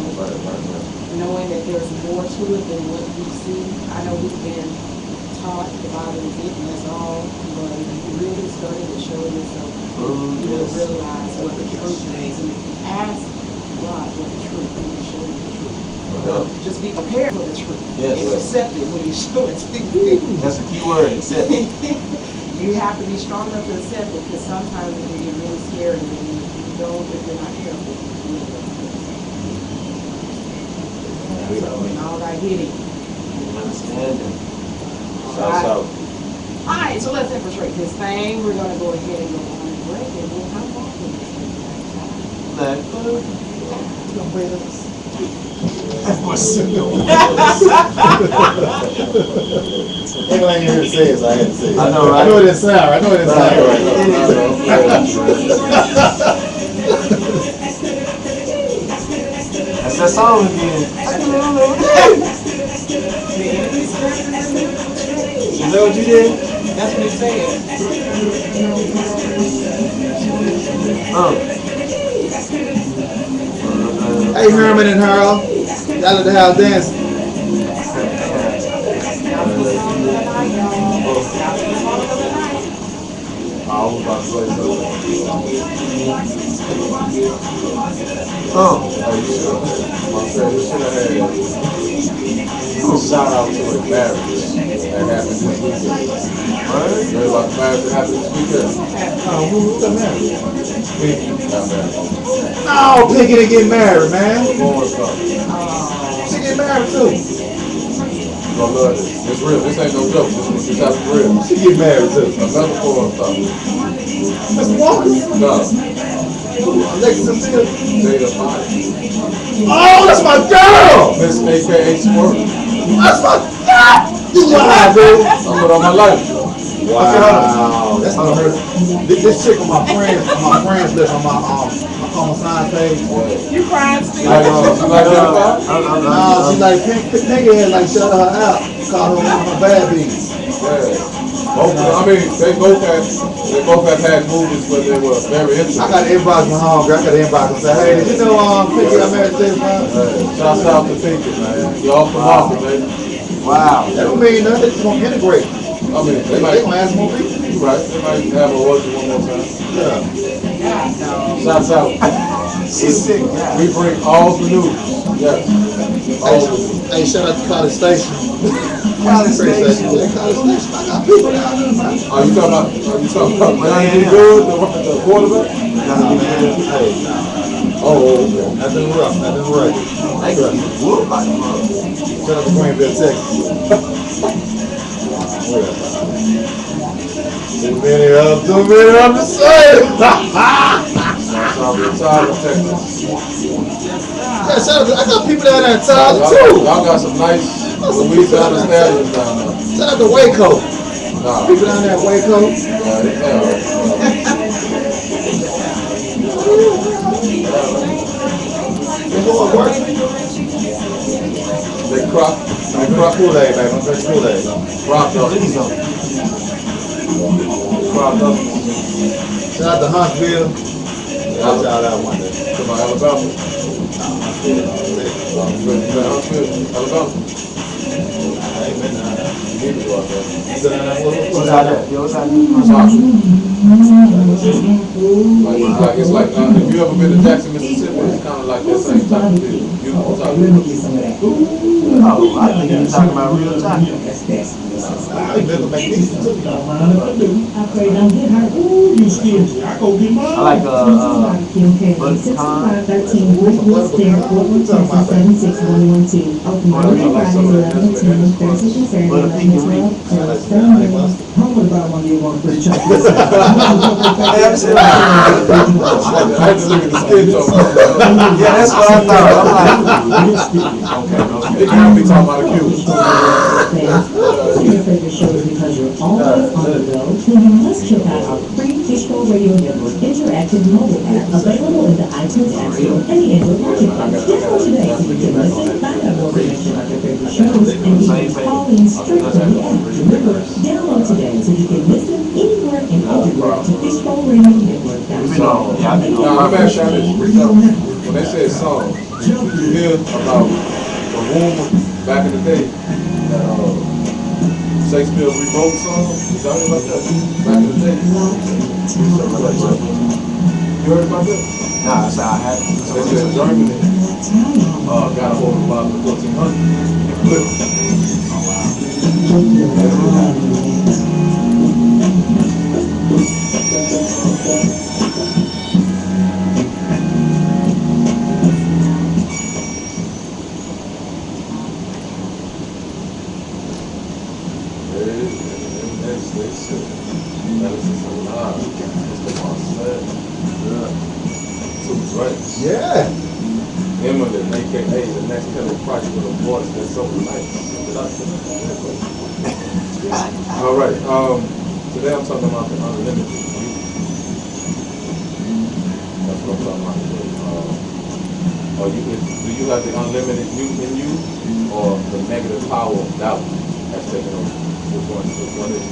knowing that there's more to it than what we see. I know we've been taught the Bible is it and that's all, but if you really study to show yourself, you will realize what the truth is. And if you ask God what the truth is, He will show you the truth. Just be prepared for the truth. Yes. And accept it when He shows it to you. That's the key word, accept. You have to be strong enough to accept it, because sometimes it can get really scary when you don't, if you're not careful. So, all right, hit it. Understanding. Shouts out. Alright, so let's infiltrate this thing. We're going to go ahead and go on a break, and we'll come back with this. Black food. Everyone ain't here to say it, so I had to say it. I know, right? I know it didn't sound right. I know it didn't sound right. That's that song again. Is that what you did? That's what it said. Hey, Herman and Harold. Y'all at the house dancing. I was about to say something. Are you sure? I said we should have had a shout out to a marriage that happened this weekend. You heard about the marriage that happened this weekend? Who got married? Not married. No, Pinky didn't get married, man. Born son. She get married too. You gonna love this. It's real. This ain't no joke. This happened for real. She get married too. Another foreign son. Mr. Walker? No. Ellacey Selah. Jada Pinkett. Oh, that's my girl! Miss AKA Squirt. That's my girl! You lying, dude. I'm with all my life. Wow, that's on her. This chick on my friends list on my sign page. You crying still? Like, she like that? No, she like Pinky had like shut her out, called her one of her bad beats. Yeah. Both, I mean, they both have had movies where they were very interesting. I got to inbox my home girl. I got to inbox and say, hey, did you know Pinky I married this man? Shouts out to Pinky, man. You're off the market, baby. Wow. That don't mean nothing. They just gonna integrate. I mean, They gonna ask more people. you're right. They might have a orgy one more time. Yeah. Shouts out. She's sick. Yeah. We bring all the news. Yes. All the news. Hey, shout out to College Station. College Station. Yeah, College Station. I got people down there, man. Are you talking about Johnny Good, the quarterback? Hey, Oh, okay. nothing rough, nothing rough. They could be whooped like a mother. Shout out to Greenville, Texas. Too many of them to say. Shouts out to Tyler, Texas. Yeah, shout out to, I got people down there in Tyler too. Y'all got some nice Louisiana stadiums down there. Shout out to Waco. Nah. People down there at Waco. They go to work. They crock Kool-Aid, baby. I'm drinking Kool-Aid. cropped up. Cropped up. Shout out to Huntsville. I'll shout out one day. To my Alabama. Alabama. I ain't been down there. You need to go out there. You been down there? What's out there? Yo, what's out there? Sasha. Like it's like if you ever been to Jackson, Mississippi, it's kind of like that same type of deal. Beautiful type of deal. Oh, I think you're talking about real time. I ain't never make these. I like I had to look at the skin tone. yeah, that's what I thought. I'm like, It can't be talking about a cube. Your favorite shows because you're always on the go, then you must check out our free Fishbowl Radio Network interactive mobile app available in the iTunes App Store and the Android Marketplace. Download today so you can listen, find out more information about your favorite shows, and even call in straight from the app. Remember, download today so you can listen anywhere and everywhere to Fishbowl Radio Network. Now, I'm asking you this. When they say song, did you hear about the rumor back in the day that Shakespeare rewrote songs? You talking about that? Back in the day? You heard about that? nah, so I had They said Germany got a hold of about the 1400 and flipped it. Ellacey Selah, Mr. Marcel, Two Drakes, Yeah. Emily, aka the next Kelly Price with a voice that's so nice. All right, today I'm talking about the unlimited youth. That's what I'm talking about today. Do you have the unlimited youth in you, or the negative power of doubt has taken over? Which one is it?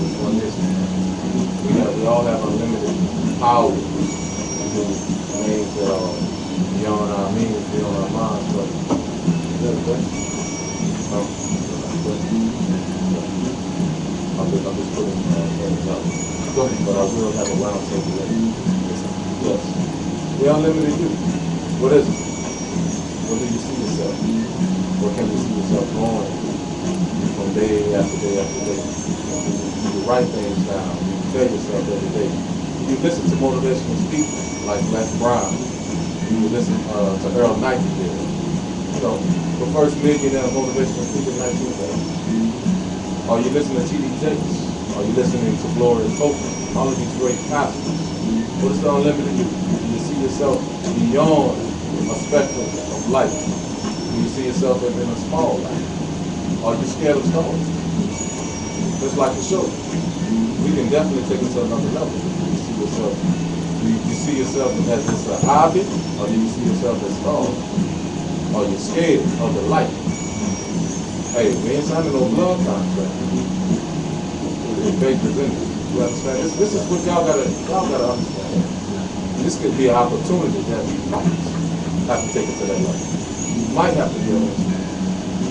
Which one is it? We all have unlimited power to do things that are beyond our means, beyond our minds. But is that a question? No. I'm just putting things out. Go ahead. But I will have a round table later. Yes. The unlimited youth. What is it? What do you see yourself? Where can you see yourself going from day after day after day? You write things down. You tell yourself every day. You listen to motivational speakers like Les Brown. You listen to Earl Nightingale. You know, the first millionaire motivational speaker in 1930. Are you listening to T.D. Jakes? Are you listening to Gloria Copeland? all of these great pastors. What is the unlimited you? You see yourself beyond a spectrum of light. You see yourself as in a small light. Are you scared of stars? Just like the show. We can definitely take it to another level. You see yourself. You see yourself as just a hobby, or do you see yourself as stars? Are you scared of the light? Hey, we ain't signing no blood contract. It's baked in it. You understand? This is what y'all gotta understand. This could be an opportunity that we might have to take it to that level. You might have to be on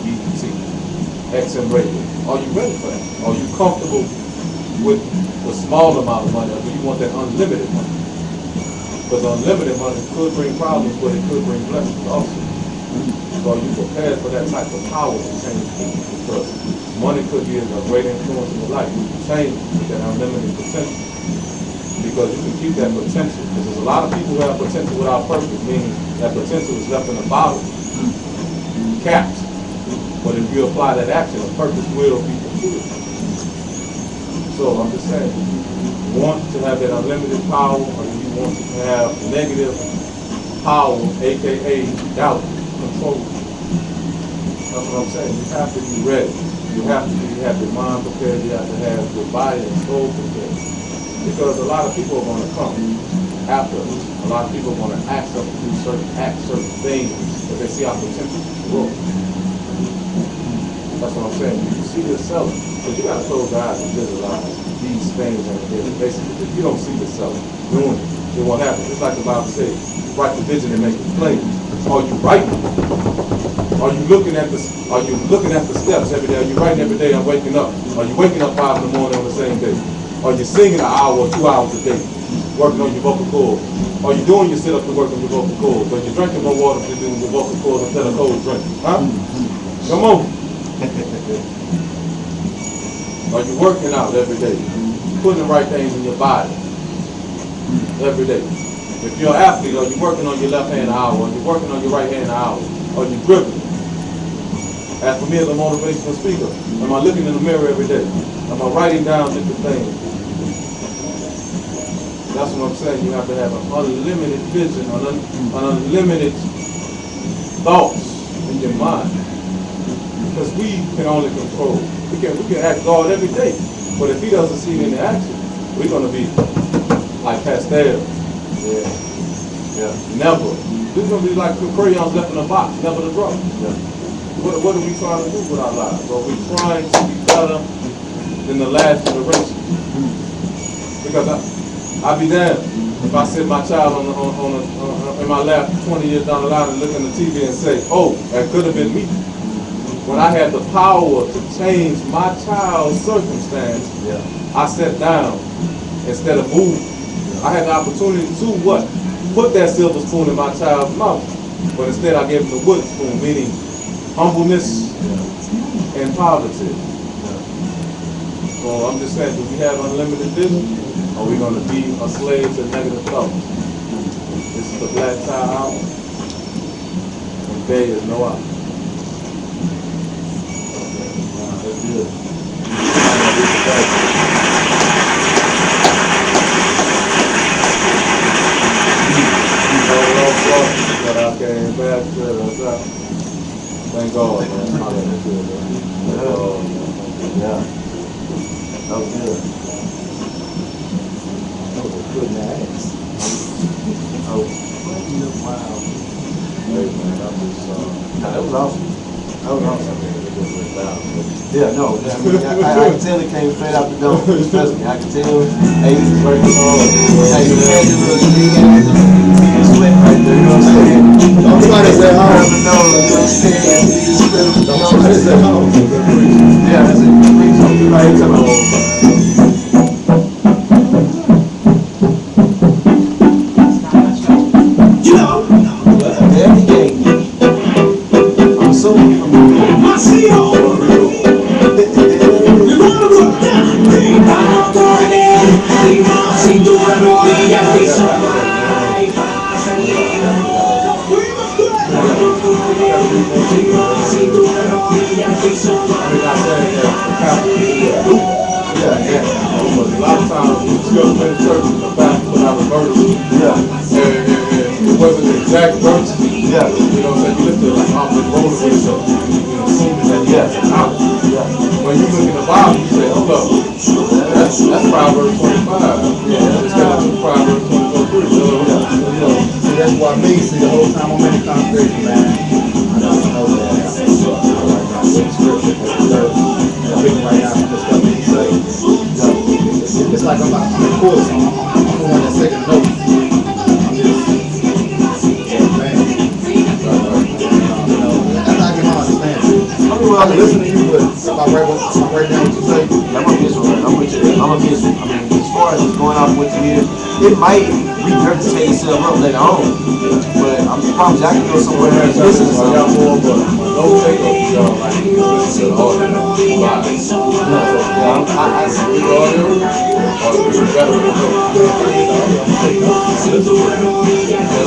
ET, XM radio. Are you ready for that? Are you comfortable with the small amount of money, or do you want that unlimited money? Because unlimited money could bring problems, but it could bring blessings also. So are you prepared for that type of power to change people? Because money could be a great influence in your life. You can change with that unlimited potential. Because you can keep that potential. Because there's a lot of people who have potential without purpose, meaning that potential is left in a bottle, capped. But if you apply that action, a purpose will be fulfilled. So I'm just saying, you want to have that unlimited power, or do you want to have negative power, aka doubt, control? That's what I'm saying. You have to be ready. You have your mind prepared. You have to have your body and soul prepared. Because a lot of people are going to come after us. A lot of people are going to ask us to do certain things if they see our potential to grow. That's what I'm saying. You see yourself, because you got to close your eyes and visualize these things on a daily basis. If you don't see yourself doing it won't happen. Just like the Bible says, write the vision and make it plain. Are you writing? Are you looking at the steps every day? Are you writing every day? I'm waking up. Are you waking up 5 in the morning on the same day? Are you singing an hour or 2 hours a day, working on your vocal cords? Are you doing your sit-up to work on your vocal cords? Are you drinking more water to do your vocal cords instead of cold drinking? Huh? Come on. Are you working out every day? Putting the right things in your body every day? If you're an athlete, are you working on your left hand an hour? Are you working on your right hand an hour? Are you dribbling? As for me as a motivational speaker, am I looking in the mirror every day? Am I writing down different things? That's what I'm saying. You have to have an unlimited vision, an unlimited thoughts in your mind. Because we can only control. We can ask God every day. But if he doesn't see it in the action, we're going to be like pastels. Yeah. Never. This is going to be like the crayons left in a box, never to drop. Yeah. What are we trying to do with our lives? Are we trying to be better than the last generation? Because I'll be damned if I sit my child in my lap 20 years down the line and look in the TV and say, oh, that could have been me. When I had the power to change my child's circumstance, I sat down instead of moving. I had the opportunity to what? Put that silver spoon in my child's mouth. But instead I gave him the wooden spoon, meaning humbleness and poverty. So I'm just saying, do we have unlimited vision? Or are we going to be a slave to negative thoughts? This is the black tie hour, and there is no out. That's good. But I came back to the thank God, man. Yeah. That was good. That was a good ass. Oh, wow. Hey, man, that was awesome. That was awesome. It just went down. Yeah, no, I mean, I can tell it came straight out the door. Trust me, I can tell. Hey, this is working hard. Hey, you had to really dig out the sweat right there, you know what I'm saying? Don't try this at home. You know what I'm saying? Don't try this at home. Yeah, that's it. Please don't be right to my every day. I'm so my CEO. A lot of times see us in church in the back when I reversed. Yeah. And it wasn't the exact verse. Yeah. You know what I'm saying? You lift it like I'm just rolling with it, so you assuming that it's out. Yeah. When you look in the Bible, you say, hold up, that's Proverbs 25. Yeah. It's got to Proverbs 24:3. See, that's why me, see, the whole time I'm in the congregation, man, I know that. I'm thinking right now, the stuff that he say. It's like I'm in court, so I'm the one that's taking notes. I'm just, man. That's how I get my understanding. I can listen to you, but if I write down what you say, I'm a visual. I'm with you. I'm a visual. I mean, as far as going off what you hear, it might regurgitate itself up later on. But I'm promise I can go somewhere and listen to something. I got more, but don't take up, y'all, like, listen to the audio live. I see it.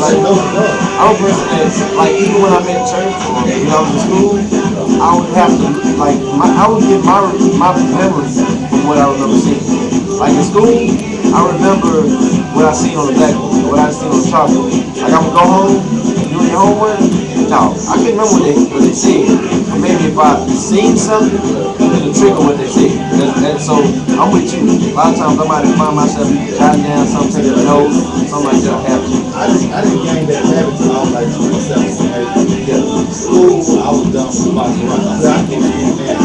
Like, I'm a person that, like, even when I'm in church, when I was in school, I would have to, like, I would get my memories from what I remember seeing. Like, in school, I remember what I seen on the blackboard, what I seen on the chalkboard. Like, I would go home, doing your homework. No, I couldn't remember what they said. But maybe if I seen something, it'll trigger what they said. So I'm with you. A lot of times I might find myself jotting down something, taking a note, something like that. I have to. I didn't gain that habit till I was like 27, 28. School, I was done with box around. I can't be a man.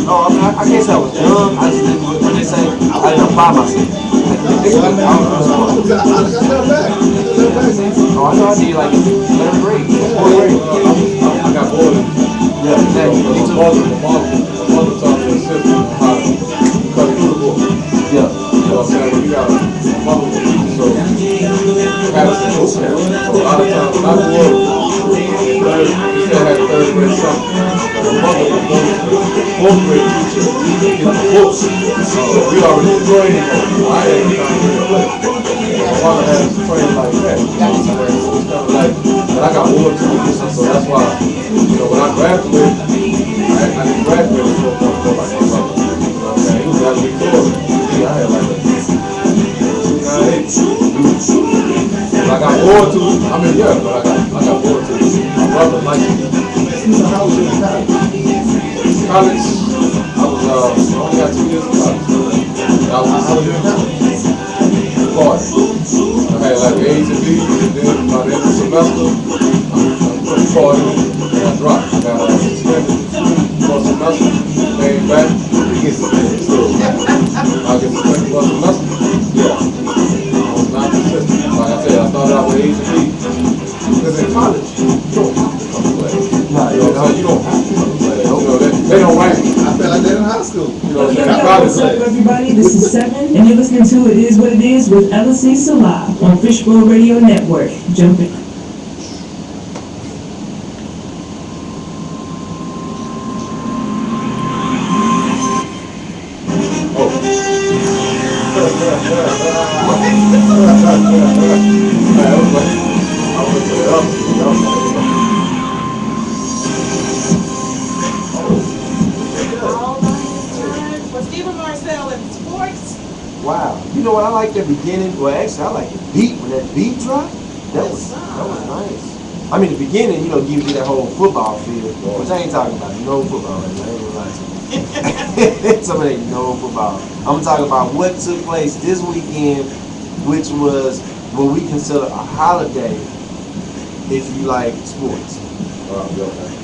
No, I mean, I can't say I was young. I just didn't, when they say, I didn't apply myself. I got back. Oh, I know I did like 3rd grade, 4th grade. I got bored. Yeah, exactly. My mother taught me a system on how to cut through the book. Yeah. You know what I'm saying? When you got my mother was a teacher, so Patterson book camp. So a lot of times when I grew up, we still had 3rd grade something. My mother was going to the 4th grade teacher to get the books. So we already trained on it. I had to kind of play. My mother had us trained like that. You know what I'm saying? So it's kind of like, but I got bored too. So that's why, you know, when I graduated, I didn't graduate so like my brother. You know what I'm saying? He was out of Victoria. I had like a 298. But I got bored too. I mean, yeah, but I got bored too. My brother liked it. So how was you in college? College, I only got 2 years of college. How was you in college? Hard. I had like the A's and B's, and then by the end of the semester, I put a party and I dropped. I got suspended for a semester, came back. I get suspended for a semester. Yeah. I was not consistent. Like I said, I started out with A's and B's. Because in college, you don't have to come to play. You know what I'm saying? You don't have to come to play. You know, they don't rank. I felt like they're in high school. You know what I'm saying? What's up, everybody? This is Seven, and you're listening to It Is What It Is with Ellacey Selah on Fishbowl Radio Network. Jump in. Wow. You know what? I like the beginning. Well, actually, I like the beat. When that beat dropped, that was nice. I mean, the beginning, you know, gives you that whole football feel, which I ain't talking about no football right now. I ain't gonna lie to you. Some of that no football. I'm talking about what took place this weekend, which was what we consider a holiday if you like sports.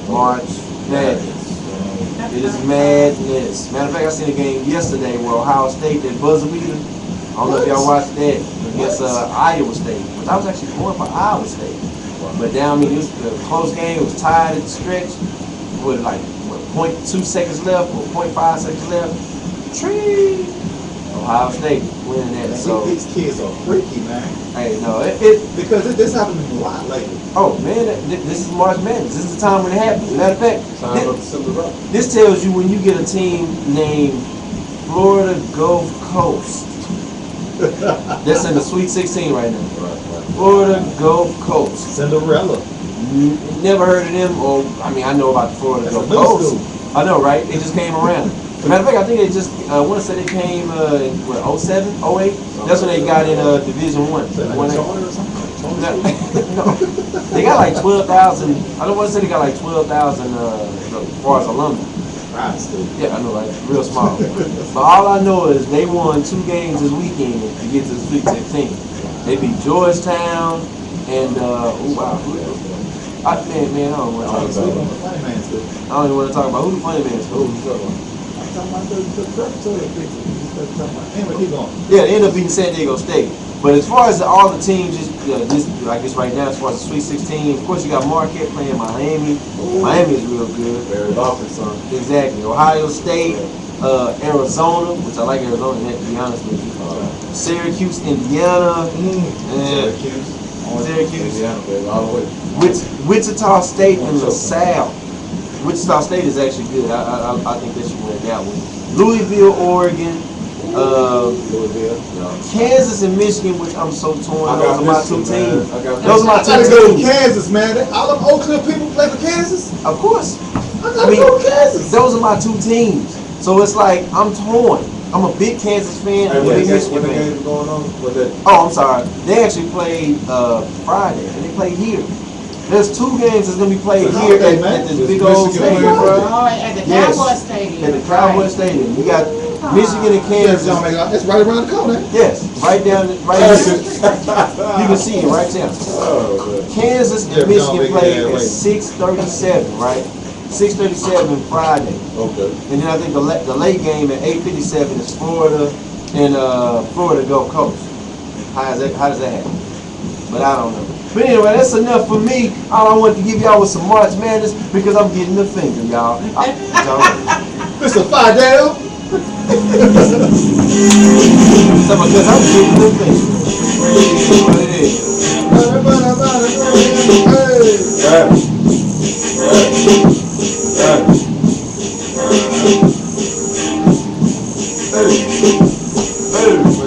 March Madness. It is madness. Matter of fact, I seen a game yesterday where Ohio State, that buzzer beater. I don't know if y'all watched that against Iowa State, which I was actually going for Iowa State. But down, I mean, it was a close game. It was tied at the stretch with like 0.2 seconds left or 0.5 seconds left. Tree. Ohio State winning that. So these kids are freaky, man. Hey, no, because this happened a lot lately. Oh man, this is March Madness. This is the time when it happens. Matter of fact, this tells you when you get a team named Florida Gulf Coast. That's in the Sweet 16 right now. Florida Gulf Coast. Cinderella. Never heard of them, or I mean, I know about the Florida Gulf Coast. I know, right? It just came around. Matter of fact, I think they just, I want to say they came, what, 07, 08? That's when they got in Division 1. No, they got like 12,000. I don't want to say they got like 12,000 as far as alumni. Yeah, I know, right? Real small. But all I know is they won 2 games this weekend to get to the Sweet 16. They beat Georgetown and, oh wow. Man, I don't want to talk about it. I don't even want to talk about who the funny man is. Yeah, they ended up beating San Diego State. But as far as all the teams, just I guess right now, as far as the Sweet 16, of course you got Marquette playing Miami. Miami is real good. Very often, son. Exactly. Ohio State, Arizona, which I like Arizona, to be honest with you. Syracuse, Indiana. Syracuse. All the way. Wichita State and LaSalle. Wichita State is actually good. I think they should win that one. Louisville, Oregon. Kansas and Michigan, which I'm so torn. Those are my 2 teams. Those are my 2 I gotta go to teams. Kansas, man. All them Oak Cliff people play for Kansas. Of course. I gotta go to Kansas. Those are my 2 teams. So it's like I'm torn. I'm a big Kansas fan and a big Michigan fan. Games going on? Oh, I'm sorry. They actually played Friday, and they played here. There's 2 games that's gonna be played here at this big old stadium. Oh, at the Cowboy Stadium. At the Cowboy Stadium. You got Michigan and Kansas. It's right around the corner. Yes, right down, right here. You can see it right there. Kansas and Michigan played at 6:37, right? 6:37 Friday. Okay. And then I think the late game at 8:57 is Florida and Florida Gulf Coast. How does that happen? But I don't know. But anyway, that's enough for me. All I wanted to give y'all was some March Madness because I'm getting the finger, y'all. Mr. Fidel. So because I'm getting the finger. That's what it is.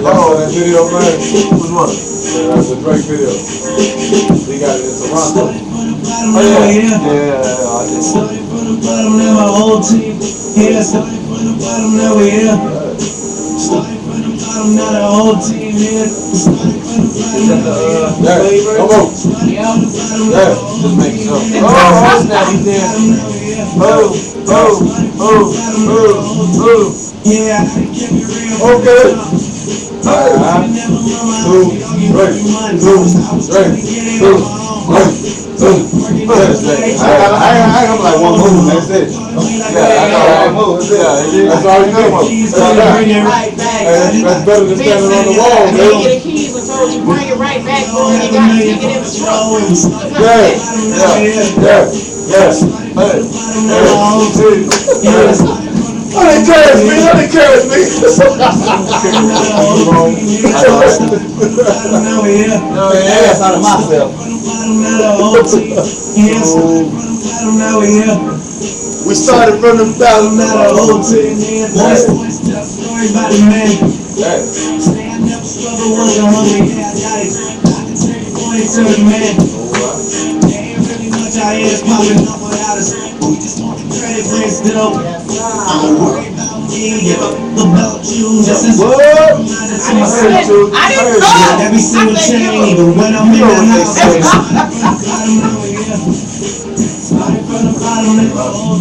Y'all saw that video, man? Which one? That's the Drake video. He got it in Toronto. Oh yeah. Yeah, I just Started from the bottom, now my whole team. Yeah, started from the bottom, now we here. Started from the bottom, now the whole team here. Started from the bottom, now we here. Come on. just make sure. Oh, snap, he's there. Yeah, I kept it real. Okay. 2, 3, 2, 3, 2, 3. I'm like one move, that's it. Yeah, that's all you need. That's better than standing on the wall, You man. get the keys and told you bring it right back, boy. You got to take it in the truck. Don't encourage me, don't encourage me. That's out of myself. We started from the bottom, now the whole team here. Stand up, struggle, wasn't hungry, yeah, I got it. I can turn your boy into the man. There ain't really much out here that's popping up without us. We just want the credit for it still. I don't worry about me, give a about you. Just as What? I didn't know. every single chain, even when I'm in the house.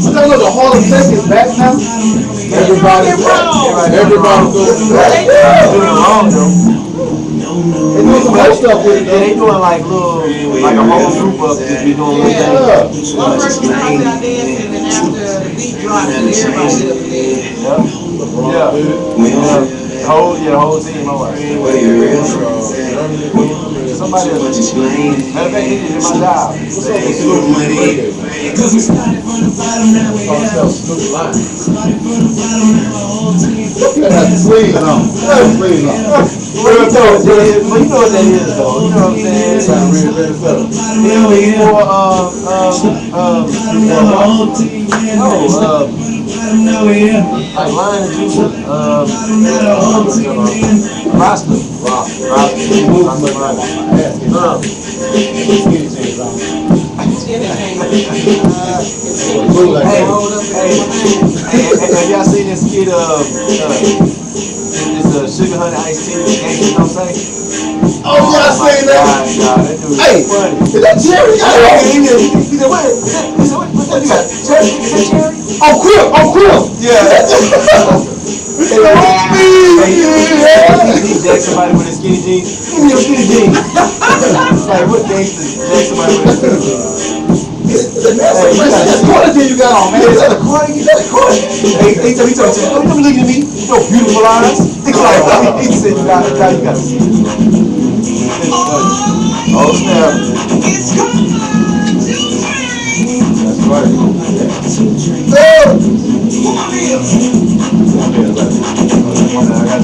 I don't know, the Hall of Fame is back now. Everybody's They doing it wrong though. They doing some whole stuff with it, Yeah, they though. doing like a whole group of just be doing little things. One person was out there dancing, and after the beat dropped, everybody did it. The whole team. I'm like, somebody else. Matter of fact, he did my job. Cause we started from the bottom, now we here. Started from the bottom, now the whole team. That's the sleeves on. That's the sleeves on. But you know what that is, though. You know what I'm saying? Now we here. Now we here. Like Lion and Juice, Rasta. Hey, Have y'all seen this kid? It's a sugar honey iced tea. Gangsters don't say. Oh yeah, I seen that. Nah, that dude Hey, is funny. is that Jerry? He said, what? He said, what you got? Jerry? Is that Jerry? I'm Crip. Yeah. Yeah. He jacked somebody with his skinny jeans. Give me your skinny jeans. Like, what gangster jacked somebody with his skinny jeans? That's the quality you got on, man. Is that a quantity? Is that a quantity? He told me, don't come looking at me with your beautiful eyes. He said, you gotta see this. Oh, snap. That's right. I got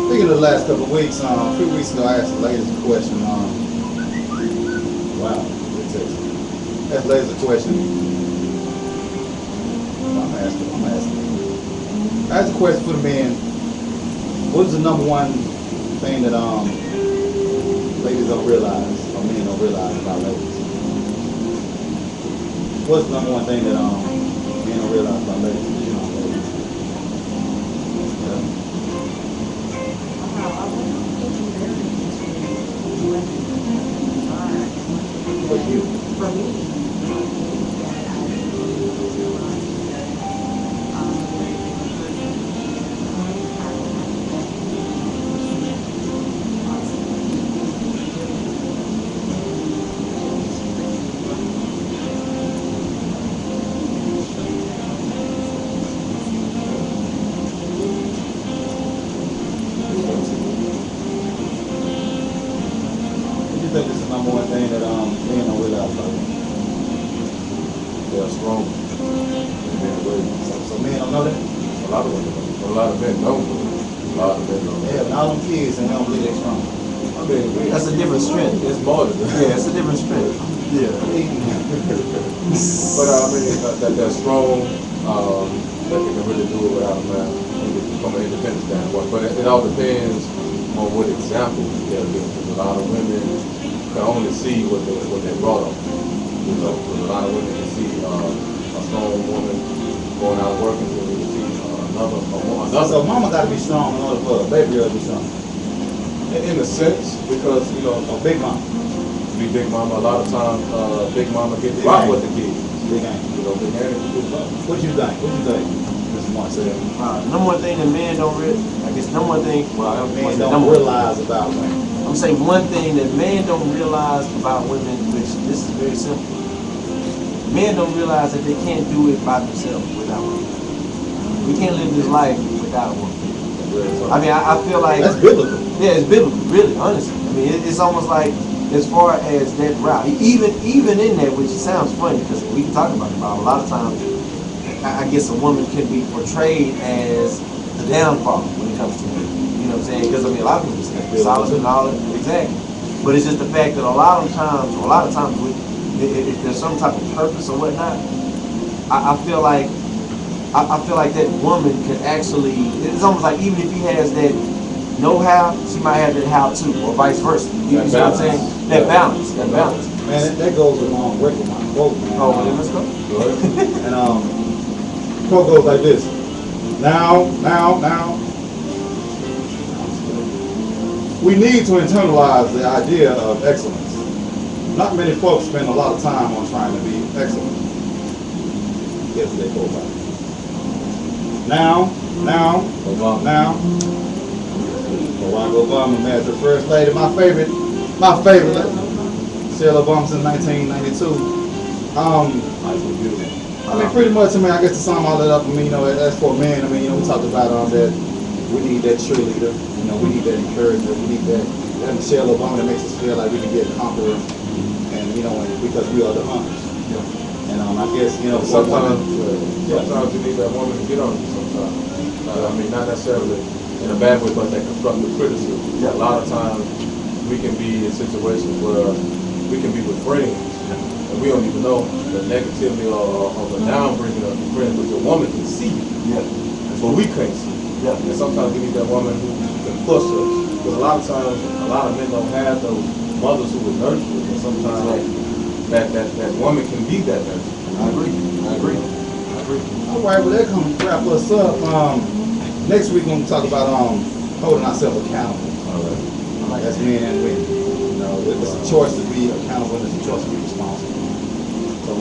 Speaking of the last couple of weeks, a few weeks ago I asked the ladies a question. Wow, good text. Asked ladies a question. I'm asking. I asked a question for the men. What is the number one thing that ladies don't realize, or men don't realize about ladies? What's the number one thing that men don't realize about ladies? You know, ladies. Yeah. For you. For me. I think this is the number one thing that men don't realize about women. They're strong. So men don't know that? A lot of women don't. A lot of men don't. A lot of men don't. Yeah, but all them kids and they don't believe they're strong. I mean, That's a different strength. It's more than that. Yeah, it's a different strength. Yeah. But I mean, that they're strong, that they can really do it without a man from an independent standpoint. But it all depends on what example they're giving. Because a lot of women can only see what they brought up. You know, because a lot of women can see a strong woman going out working, so they can see another. So mama got to be strong in order for a baby girl to be strong. In a sense, because you know, A big mama. be big mama. A lot of times, big mama gets rocked with the kids. Big ain't. You know, big ain't a good mama. What you think? Mr. Marcel? Number one thing that men don't number one thing, well, I don't Men want to say don't number one. realize about women. I'm saying one thing that men don't realize about women, which this is very simple. Men don't realize that they can't do it by themselves without women. We can't live this life without a woman. I mean, I feel like That's biblical. yeah, it's biblical, really, honestly. I mean, it's almost like as far as that route, even in that, which sounds funny because we can talk about it. About a lot of times, I guess a woman can be portrayed as the downfall when it comes to women. You know what I'm saying? Because I mean, a lot of people say solid and all that, exactly. But it's just the fact that a lot of times, if there's some type of purpose or whatnot, I feel like that woman could actually. It's almost like even if he has that know-how, she might have that how-to, or vice versa. You know what I'm saying? That balance. Man, that goes along with my quote, man. Oh, well, then let's go. And quote goes like this. Now. We need to internalize the idea of excellence. Not many folks spend a lot of time on trying to be excellent. Yes, they go by. Now. Barack Obama, man, the first lady, my favorite Sheila Obama since 1992. I mean, pretty much, I mean, I guess to sum all that up, I mean, you know, as for men, I mean, you know, we talked about that we need that cheerleader, you know, we need that encourager, we need that Michelle Obama that makes us feel like we can be a conqueror, and, you know, because we are the hunters. And I guess, you know, Sometimes you need that woman to get on you sometimes. I mean, not necessarily in a bad way, but that constructive criticism. Yeah. A lot of times we can be in situations where we can be with friends and we don't even know the negativity or the downbringing of the friends, but your woman can see you. Yeah. But we can't see. Yeah. And sometimes we need that woman who can push us. Because a lot of times, a lot of men don't have those mothers who would nurture us. And sometimes that woman can be that nurture. I agree. All right, well, that comes wrap us up. Next week we're gonna talk about holding ourselves accountable. All right. That's men and women. You know, it's a choice to be accountable and it's a choice to be responsible. So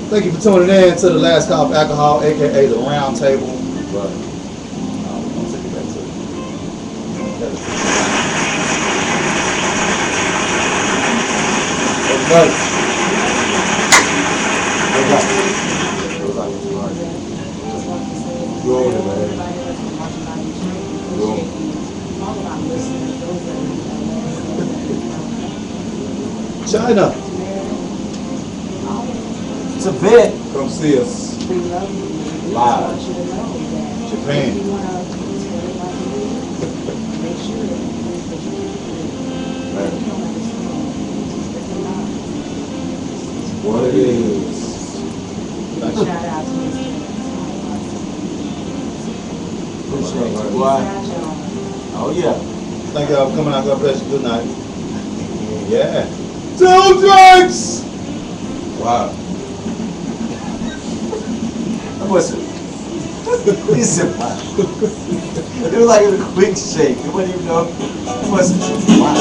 thank you for tuning in to the Last Call for Alcohol, aka the Round Table. Right. We're gonna take it back to Go on, man. Go on. China. Tibet. Come see us live. Japan. What it is. Shout out to Mr. Appreciate you, boy. Oh yeah. Thank y'all for coming out. God bless you. Good night. Yeah. Two drinks. Wow. What's it? He said, wow. It was like a quick shake. It wasn't even know. It wasn't wow.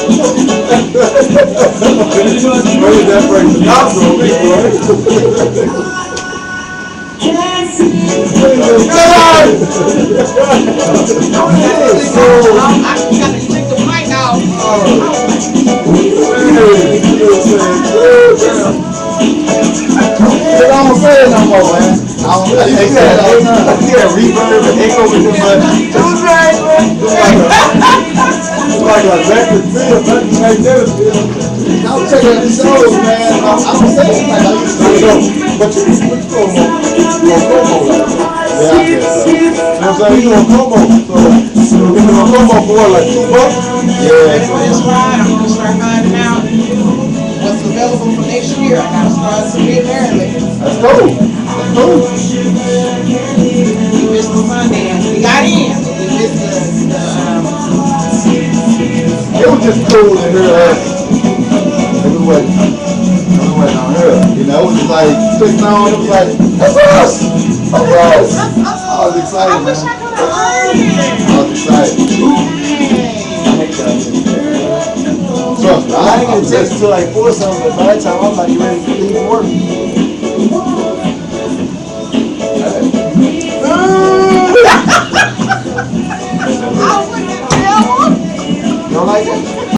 Where did that bring the nostril, big boy? I don't say it no more, man. I don't say it all the time. Yeah, reverb and echo with the button. It's like a electric field, magnetic field. I'm checking the shows, man. I don't say it like I used to. But you promo. Yeah, I guess so. You know what I'm saying? You doing promo. So you're doing a promo for what, like $2? Yeah. For this ride, I'm gonna start finding out what's available for next year. I gotta start submitting early. That's cool. That's cool. We missed the Sundance. We got in, but we missed the It was just cool to hear us. Everywhere on here. You know, it was just like clicking on, it was like, that's us! That's us! I was excited, I wish I man. could have heard it. I was excited. Trust me, I ain't gonna text until like 4 something, but by the time I'm like ready to leave work.